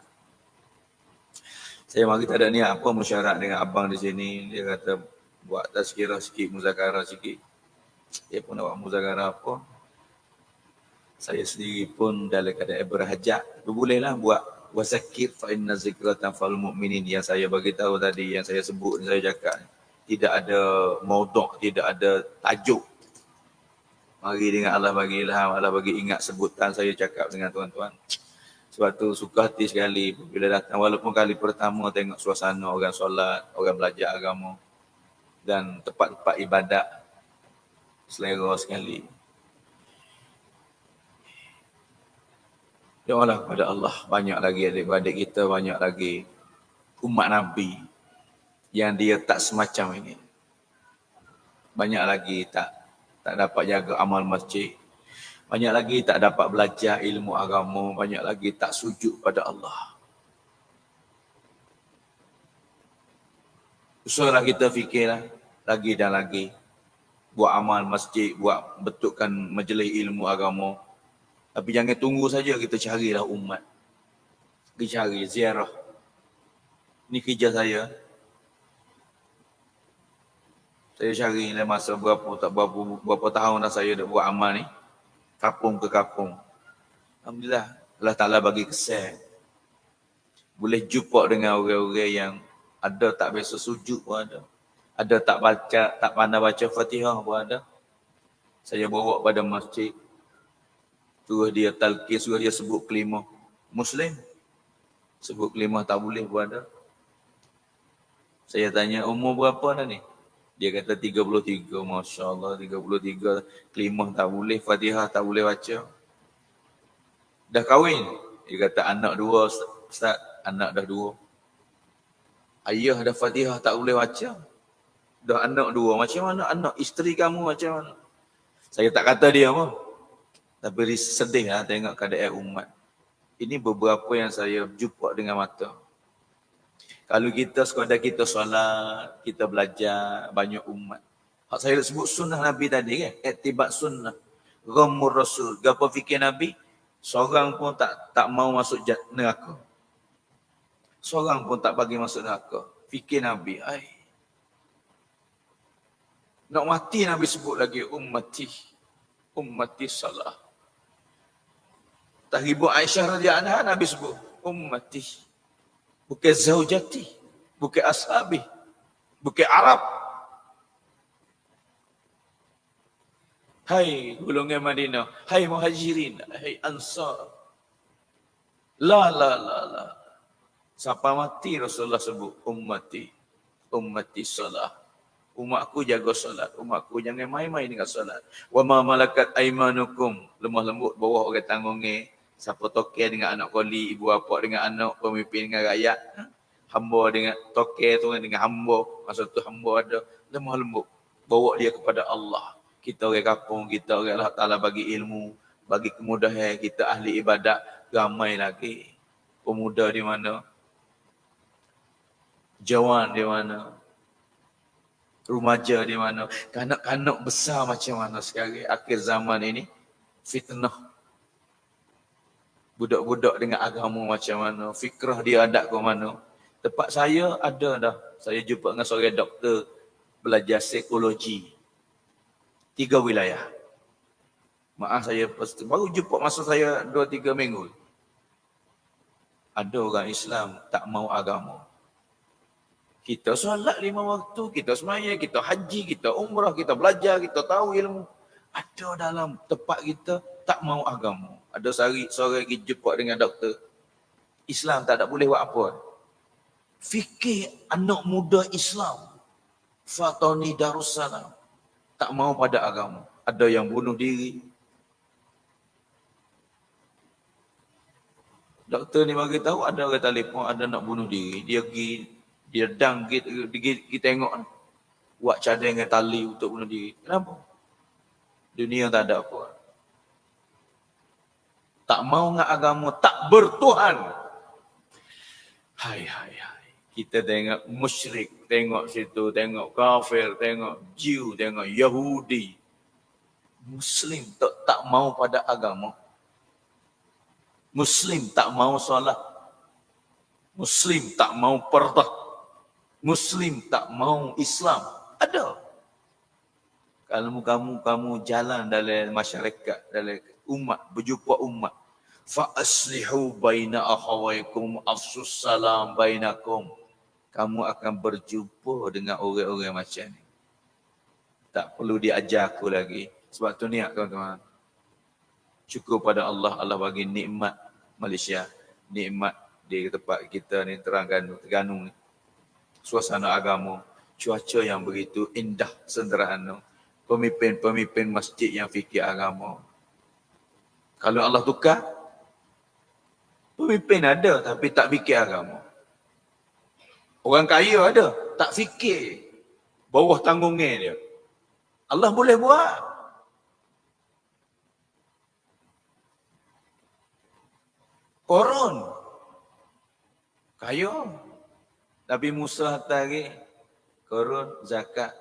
Saya mari tak ada niat apa mesyuarat dengan abang di sini. Dia kata buat tazkirah sikit, muzakarah sikit. Dia pun nak buat muzakarah apa. Saya sendiri pun dalam keadaan berhajat. Bolehlah buat wazakir fa inna zikra tanfa'ul mu'minin yang saya bagi tahu tadi, yang saya sebut, saya cakap. Tidak ada maudhu', tidak ada tajuk. Mari dengan Allah bagi ilham, Allah bagi ingat sebutan saya cakap dengan tuan-tuan. Sebab tu suka hati sekali bila datang, walaupun kali pertama tengok suasana orang solat, orang belajar agama dan tempat-tempat ibadat, selera sekali. Doalah kepada Allah, banyak lagi adik-adik kita, banyak lagi umat Nabi yang dia tak semacam ini. Banyak lagi tak dapat jaga amal masjid. Banyak lagi tak dapat belajar ilmu agama, banyak lagi tak sujud pada Allah. Usahalah kita fikirlah lagi dan lagi. Buat amal masjid, buat betulkan majlis ilmu agama. Tapi jangan tunggu saja, kita carilah umat. Kita cari ziarah. Ni kerja saya. Saya cari masa berapa tahun dah saya dah buat amal ni. Kapung ke kapung. Alhamdulillah, Allah Ta'ala bagi kesan. Boleh jumpa dengan orang-orang yang ada tak biasa sujud pun ada. Ada tak baca, tak pandai baca Fatihah pun ada. Saya bawa pada masjid. Suruh dia talqin, suruh dia sebut kalimah Muslim. Sebut kalimah tak boleh pun ada. Saya tanya, umur berapa dah ni? Dia kata 33. Masya Allah, 33. Kalimah tak boleh, Fatihah tak boleh baca. Dah kahwin? Dia kata anak 2, Ustaz. Anak dah 2. Ayah dah Fatihah tak boleh baca. Dah anak 2. Macam mana anak isteri kamu macam mana? Saya tak kata dia apa. Tapi sedih lah tengok keadaan umat. Ini beberapa yang saya jumpa dengan mata. Kalau kita sekadar kita solat, kita belajar, banyak umat. Hak saya sebut sunnah Nabi tadi kan, iktibat sunnah. Ghamur Rasul. Gapa fikir Nabi? Seorang pun tak mau masuk neraka. Seorang pun tak bagi masuk neraka. Fikir Nabi. Nak mati Nabi sebut lagi ummati. Ummati salah. Tahribu Aisyah radhiyallahu anha Nabi sebut ummati. Bukan zaujati. Bukan ashabi. Bukan Arab. Hai golongan Madinah. Hai muhajirin. Hai ansar. La. Sampai mati Rasulullah sebut ummati. Ummati salah. Umatku jaga solat. Umatku jangan main-main dengan solat. Wa ma malakat aimanukum. Lemah lembut bawah orang tanggungnya. Siapa tokel dengan anak koli, ibu bapa dengan anak, pemimpin dengan rakyat. Hamba dengan tokel tu dengan hamba. Masa tu hamba ada. Lemah lembut. Bawa dia kepada Allah. Kita orang kampung, kita orang Allah Ta'ala bagi ilmu, bagi kemudahan, kita ahli ibadat. Ramai lagi. Pemuda di mana? Jawan di mana? Remaja di mana? Kanak-kanak besar macam mana sekarang? Akhir zaman ini, fitnah. Budak-budak dengan agama macam mana? Fikrah dia ada ke mana? Tempat saya ada dah. Saya jumpa dengan seorang doktor belajar psikologi. 3 wilayah. Maaf saya baru jumpa masa saya 2-3 minggu. Ada orang Islam tak mau agama. Kita solat 5 waktu, kita semaya, kita haji, kita umrah, kita belajar, kita tahu ilmu. Ada dalam tempat kita tak mau agama. Ada seorang pergi jumpa dengan doktor. Islam tak ada boleh buat apa. Fikir anak muda Islam. Fatani Darussalam. Tak mau pada agama. Ada yang bunuh diri. Doktor ni bagi tahu ada orang telefon ada nak bunuh diri. Dia pergi tengok. Buat cadang dengan tali untuk bunuh diri. Kenapa? Dunia tak ada apa. Tak mau dengan agama, tak bertuhan. Hai. Kita tengok musyrik, tengok situ, tengok kafir, tengok Jew, tengok Yahudi. Muslim tak mau pada agama. Muslim tak mau solat. Muslim tak mau perdah. Muslim tak mau Islam. Ada. Kalau kamu jalan dalam masyarakat, dalam umat, berjumpa umat. Fa aslihu baina akhawaykum afsus salam bainakum. Kamu akan berjumpa dengan orang-orang macam ni. Tak perlu diajar aku lagi. Sebab tu ni kawan-kawan. Syukur pada Allah, Allah bagi nikmat Malaysia. Nikmat di tempat kita ni Terengganu ni. Suasana agama. Cuaca yang begitu indah, sederhana. Pemimpin-pemimpin masjid yang fikir agama. Kalau Allah tukar, pemimpin ada tapi tak fikir agama. Orang kaya ada, tak fikir bawah tanggungnya dia. Allah boleh buat. Korun. Kayu. Nabi Musa hantar lagi. Korun, zakat.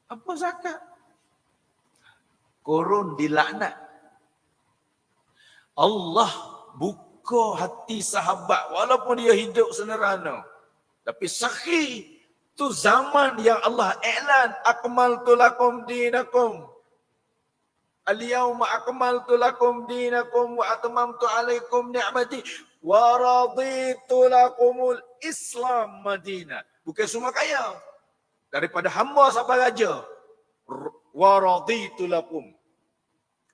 Apa zakat? Korun dilaknat. Allah buka hati sahabat walaupun dia hidup sederhana. Tapi Sakhi tu zaman yang Allah iklan akmaltu lakum dinakum. Al-yawma akmaltu lakum dinakum wa atmamtu alaikum ni'mati wa raditu lakumul Islam Madinah. Bukan semua kaya. Daripada hamba sampai raja. Wa raditu lakum.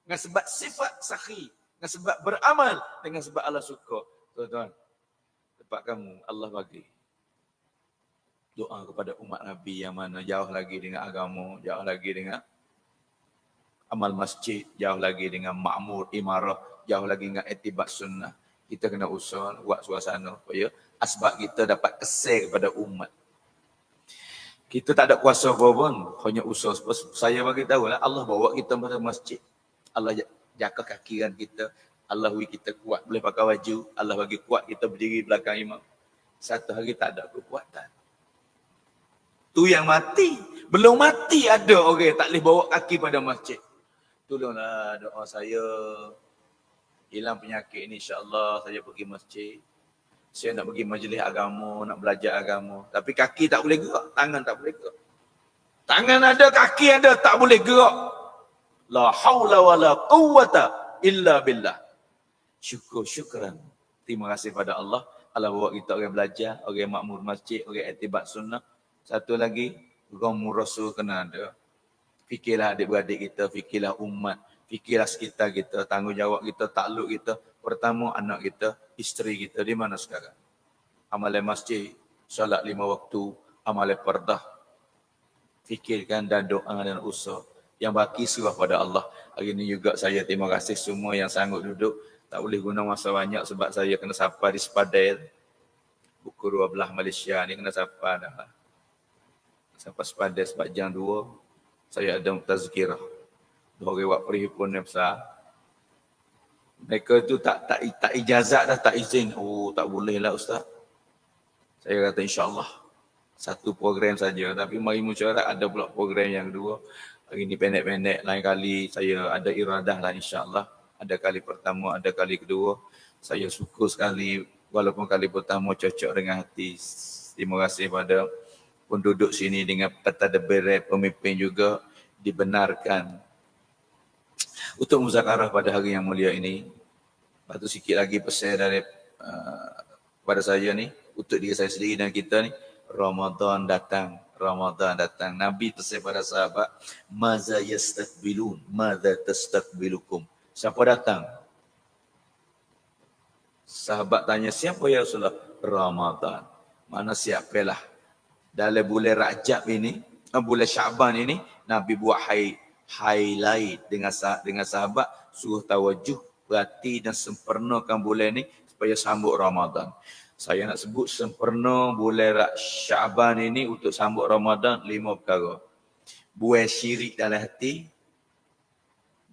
Dengan sebab sifat Sakhi, dengan sebab beramal, dengan sebab Allah suka. Tuan-tuan, tempat kamu Allah bagi doa kepada umat Nabi yang mana jauh lagi dengan agama, jauh lagi dengan amal masjid, jauh lagi dengan makmur, imarah, jauh lagi dengan etibat sunnah. Kita kena usul, buat suasana supaya asbab kita dapat kesal kepada umat. Kita tak ada kuasa apa-apa, hanya usul. Saya bagi tahu lah, Allah bawa kita pada masjid. Allah jaga kaki kan kita. Allah bagi kita kuat, boleh pakai baju. Allah bagi kuat kita berdiri belakang imam. Satu hari tak ada kekuatan. Tu yang mati. Belum mati ada orang tak boleh bawa kaki pada masjid. Tolonglah doa saya. Hilang penyakit ni insya-Allah saya pergi masjid. Saya nak pergi majlis agama, nak belajar agama. Tapi kaki tak boleh gerak, tangan tak boleh gerak. Tangan ada, kaki ada, tak boleh gerak. La haula wala quwwata illa billah. Syukran. Terima kasih pada Allah. Allah bawa kita orang belajar, orang makmur masjid, orang etibat sunnah. Satu lagi, Ghamu Rasul kena ada. Fikirlah adik-beradik kita, fikirlah umat, fikirlah sekitar kita, tanggungjawab kita, takluk kita. Pertama, anak kita, isteri kita, di mana sekarang? Amalan masjid, solat 5 waktu, amalan fardah. Fikirkan dan doa dan usaha. Yang baki serah pada Allah. Hari ini juga saya terima kasih semua yang sanggup duduk. Tak boleh guna masa banyak sebab saya kena sapa di Sepadel. Buku 12 Malaysia ni kena sapa dah. Sampai Sepadel sebab jam 2, saya ada tazkirah. 2 orang buat perhimpunan yang besar. Mereka tu tak ijazat dah, tak izin. Oh, tak boleh lah Ustaz. Saya kata insya-Allah. Satu program saja. Tapi mari musyawarah ada pula program yang kedua. Hari ni pendek-pendek. Lain kali saya ada iradah lah insya-Allah. Ada kali pertama, ada kali kedua. Saya syukur sekali walaupun kali pertama cocok dengan hati. Terima kasih pada penduduk sini dengan pentadbir pemimpin juga dibenarkan untuk muzakarah pada hari yang mulia ini. Lepas tu sikit lagi pesan dari pada saya ni, untuk diri saya sendiri dan kita ni, Ramadan datang. Nabi pesan pada sahabat, maza yastakbilun, maza tastakbilukum. Siapa datang? Sahabat tanya, siapa ya Rasulullah? Ramadan. Mana siapalah. Dalam bulan Rajab ini, bulan Syaban ini, Nabi buat highlight dengan sahabat, suruh tawajuh, perhati dan sempurnakan bulan ini supaya sambut Ramadan. Saya nak sebut sempurna bulan Syaban ini untuk sambut Ramadan 5 perkara. Buang syirik dalam hati,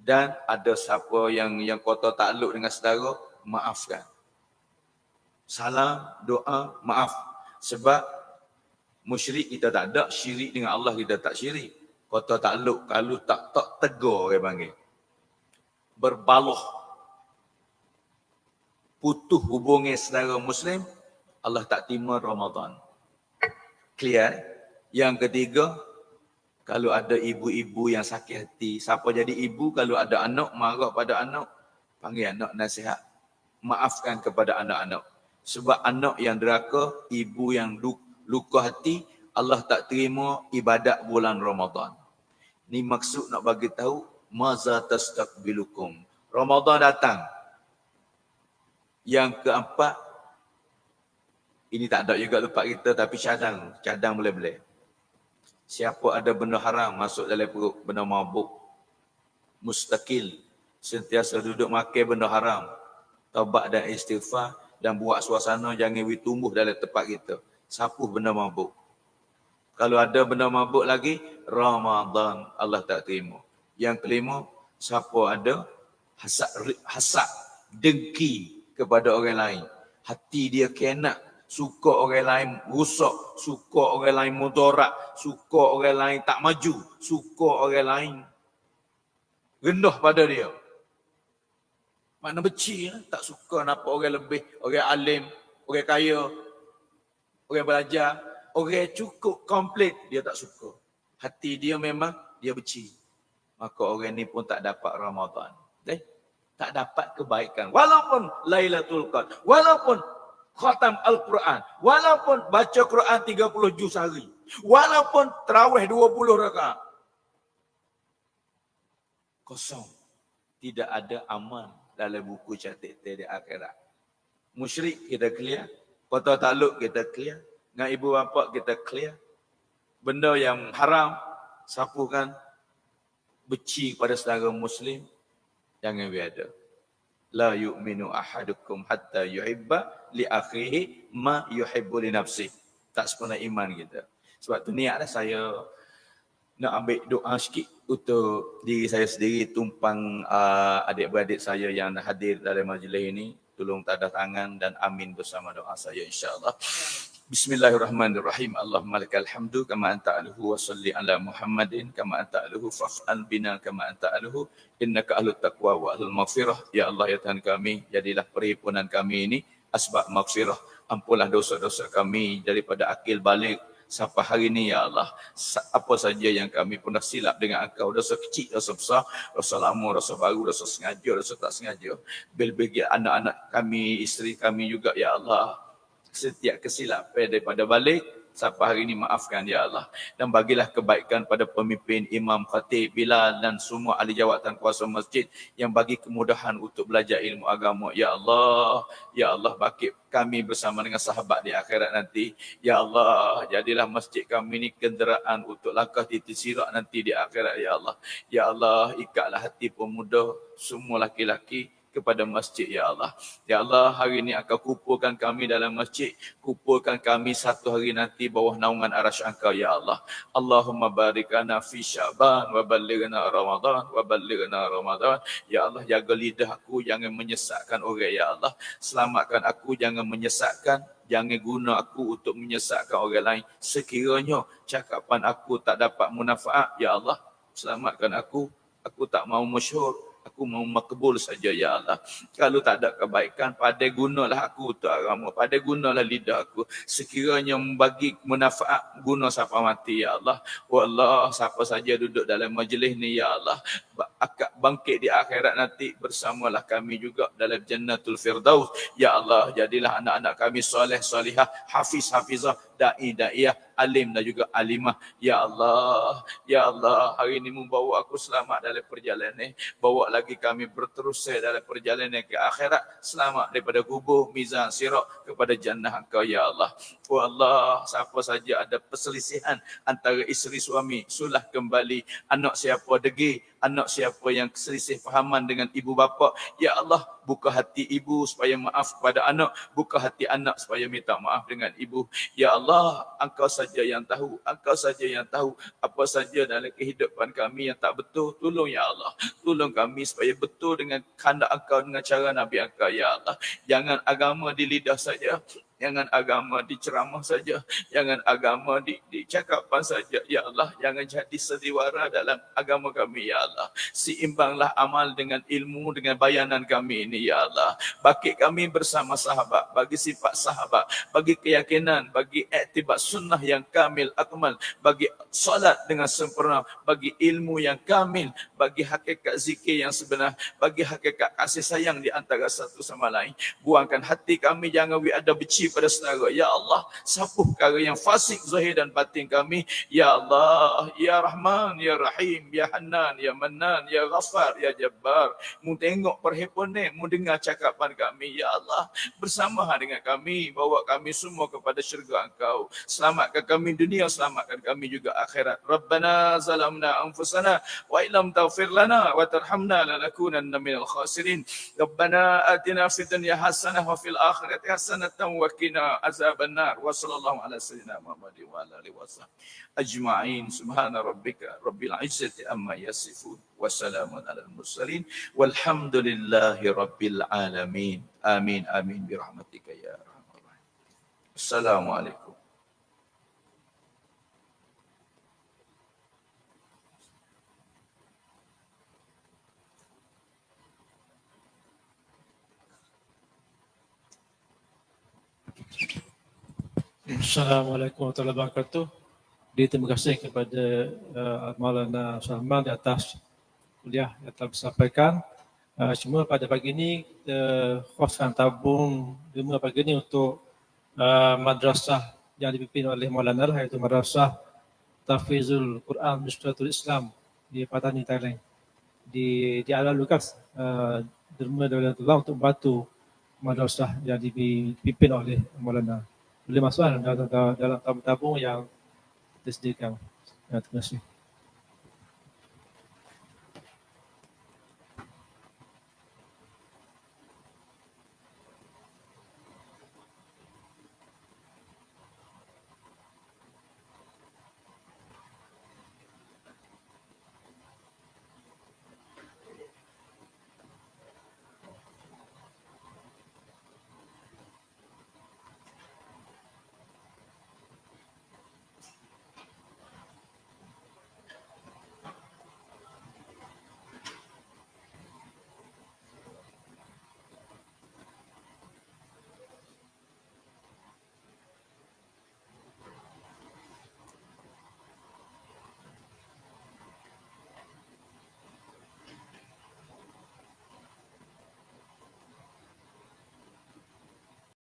dan ada siapa yang kotor takluk dengan saudara, maafkan. Salam, doa, maaf. Sebab musyrik kita tak ada, syirik dengan Allah kita tak syirik. Kotor takluk, kalau tak tegur orang panggil. Berbaloh. Putus hubungan saudara Muslim, Allah tak terima Ramadan. Clear? Yang ketiga, kalau ada ibu-ibu yang sakit hati, siapa jadi ibu kalau ada anak, marah pada anak, panggil anak nasihat. Maafkan kepada anak-anak. Sebab anak yang deraka, ibu yang luka hati, Allah tak terima ibadat bulan Ramadan. Ni maksud nak bagi tahu, maza tastakbilukum. Ramadan datang. Yang keempat, ini tak ada juga tempat kita tapi cadang boleh-boleh. Siapa ada benda haram masuk dalam perut, benda mabuk, mustaqil, sentiasa duduk makan benda haram, taubat dan istighfar dan buat suasana jangan tumbuh dalam tempat kita. Sapu benda mabuk. Kalau ada benda mabuk lagi, Ramadan Allah tak terima. Yang kelima, siapa ada hasad, dengki kepada orang lain. Hati dia kenak, suka orang lain rusak, suka orang lain mudarat, suka orang lain tak maju, suka orang lain rendah pada dia. Makna benci, tak suka nampak orang lebih, orang alim, orang kaya, orang belajar, orang cukup komplit, dia tak suka. Hati dia memang dia benci. Maka orang ni pun tak dapat Ramadan. Tak dapat kebaikan. Walaupun Lailatul Qadar, walaupun khatam Al-Quran, walaupun baca Quran 30 juz sehari, walaupun tarawih 20 rakaat. Kosong. Tidak ada amal dalam buku catat di akhirat. Musyrik kita clear, kota takluk kita clear, dengan ibu bapa kita clear. Benda yang haram, sapukan, benci kepada saudara Muslim, jangan biada. La yu'minu ahadukum hatta yuhibba li akhihi ma yuhibbu li nafsihi. Tak sempurna iman kita. Sebab tu niatlah saya nak ambil doa sikit untuk diri saya sendiri, tumpang adik-beradik saya yang hadir dalam majlis ini. Tolong tanda tangan dan amin bersama doa saya insya-Allah. Bismillahirrahmanirrahim. Allahumma lakal hamdu kama anta aluhu wa salli ala Muhammadin kama anta aluhu fa'al bina kama anta aluhu innaka ahlut taqwa wa ahlul maghfirah. Ya Allah ya Tuhan kami, jadilah perhimpunan kami ini asbab maghfirah. Ampunlah dosa-dosa kami daripada akil balik sampai hari ini ya Allah. Apa saja yang kami pernah silap dengan Engkau, dosa kecil, dosa besar, dosa lama, dosa baru, dosa sengaja, dosa tak sengaja. Bagi anak-anak kami, isteri kami juga ya Allah. Setiap kesilapan daripada balik sampai hari ini maafkan ya Allah. Dan bagilah kebaikan pada pemimpin, imam, khatib, bilal dan semua ahli jawatan kuasa masjid yang bagi kemudahan untuk belajar ilmu agama. Ya Allah baki kami bersama dengan sahabat di akhirat nanti. Ya Allah, jadilah masjid kami ini kenderaan untuk langkah titik sirat nanti di akhirat ya Allah. Ya Allah, ikatlah hati pemuda semua laki-laki kepada masjid ya Allah. Ya Allah, hari ini Engkau kumpulkan kami dalam masjid, kumpulkan kami satu hari nanti bawah naungan arasy Engkau ya Allah. Allahumma barikana fi Sya'ban wa ballighna Ramadan wa ballighna Ramadan. Ya Allah, jaga lidah aku jangan menyesatkan orang ya Allah. Selamatkan aku jangan menyesatkan, jangan guna aku untuk menyesatkan orang lain. Sekiranya cakapan aku tak dapat manfaat ya Allah, selamatkan aku tak mau masyhur. Aku mau makbul saja ya Allah. Kalau tak ada kebaikan, pada gunalah aku untuk agama, pada gunalah lidah aku. Sekiranya membagi manfaat, guna siapa mati ya Allah. Wallah, siapa saja duduk dalam majlis ni ya Allah, akak bangkit di akhirat nanti bersamalah kami juga dalam Jannatul Firdaus. Ya Allah, jadilah anak-anak kami soleh, solihah, hafiz, hafizah, da'i, da'iyah, alim dan juga alimah. Ya Allah, hari ini membawa aku selamat dalam perjalanan. Bawa lagi kami berterus dalam perjalanan ke akhirat. Selamat daripada kubur, mizan, sirat kepada jannah Engkau ya Allah. Oh Allah, siapa saja ada perselisihan antara isteri suami, sulah kembali. Anak siapa degil, anak siapa yang selisih fahaman dengan ibu bapa, ya Allah, buka hati ibu supaya maaf kepada anak, buka hati anak supaya minta maaf dengan ibu. Ya Allah, Engkau saja yang tahu, Engkau saja yang tahu apa saja dalam kehidupan kami yang tak betul. Tolong ya Allah, tolong kami supaya betul dengan kehendak Engkau, dengan cara Nabi Engkau ya Allah. Jangan agama di lidah saja, jangan agama di ceramah saja, jangan agama di cakapan saja ya Allah. Jangan jadi sediwara dalam agama kami ya Allah. Seimbanglah amal dengan ilmu, dengan bayanan kami ini ya Allah. Baki kami bersama sahabat, bagi sifat sahabat, bagi keyakinan, bagi iktibat sunnah yang kamil akmal, bagi solat dengan sempurna, bagi ilmu yang kamil, bagi hakikat zikir yang sebenar, bagi hakikat kasih sayang di antara satu sama lain. Buangkan hati kami, jangan ada benci pada saudara. Ya Allah, sapuh perkara yang fasik zahir dan batin kami. Ya Allah, Ya Rahman, Ya Rahim, Ya Hannan, Ya Mannan, Ya Ghaffar, Ya Jabbar. Mu tengok perhimpunan, mu dengar cakapan kami. Ya Allah, bersama dengan kami, bawa kami semua kepada syurga Engkau. Selamatkan kami dunia, selamatkan kami juga akhirat. Rabbana zalamna anfusana wa illam taghfir lana wa tarhamna lanakunanna minal khasirin. Rabbana atina fid dunya hasanah wa fil akhirati hasanatan wa qina azabannar. Wa sallallahu ala sayyidina Muhammadin wa ala alihi wasallam ajma'in. Subhana rabbika rabbil izzati amma yasifun wa salamun alal mursalin walhamdulillahi rabbil alamin. Amin amin bi rahmatika ya arhamar rahimin. Assalamualaikum. Assalamualaikum warahmatullahi wabarakatuh. Terima kasih kepada Maulana Salman di atas kuliah yang telah disampaikan. Cuma pada pagi ini kita khaskan tabung 5 pagi ini untuk madrasah yang dipimpin oleh Maulana iaitu Madrasah Tahfizul Quran Nusratul Islam di Patani, Thailand. Di Ala Lukas Derma Daulatullah untuk membantu madrasah yang dipimpin oleh Maulana. Boleh masuk dalam tabung-tabung yang disediakan. Terima kasih.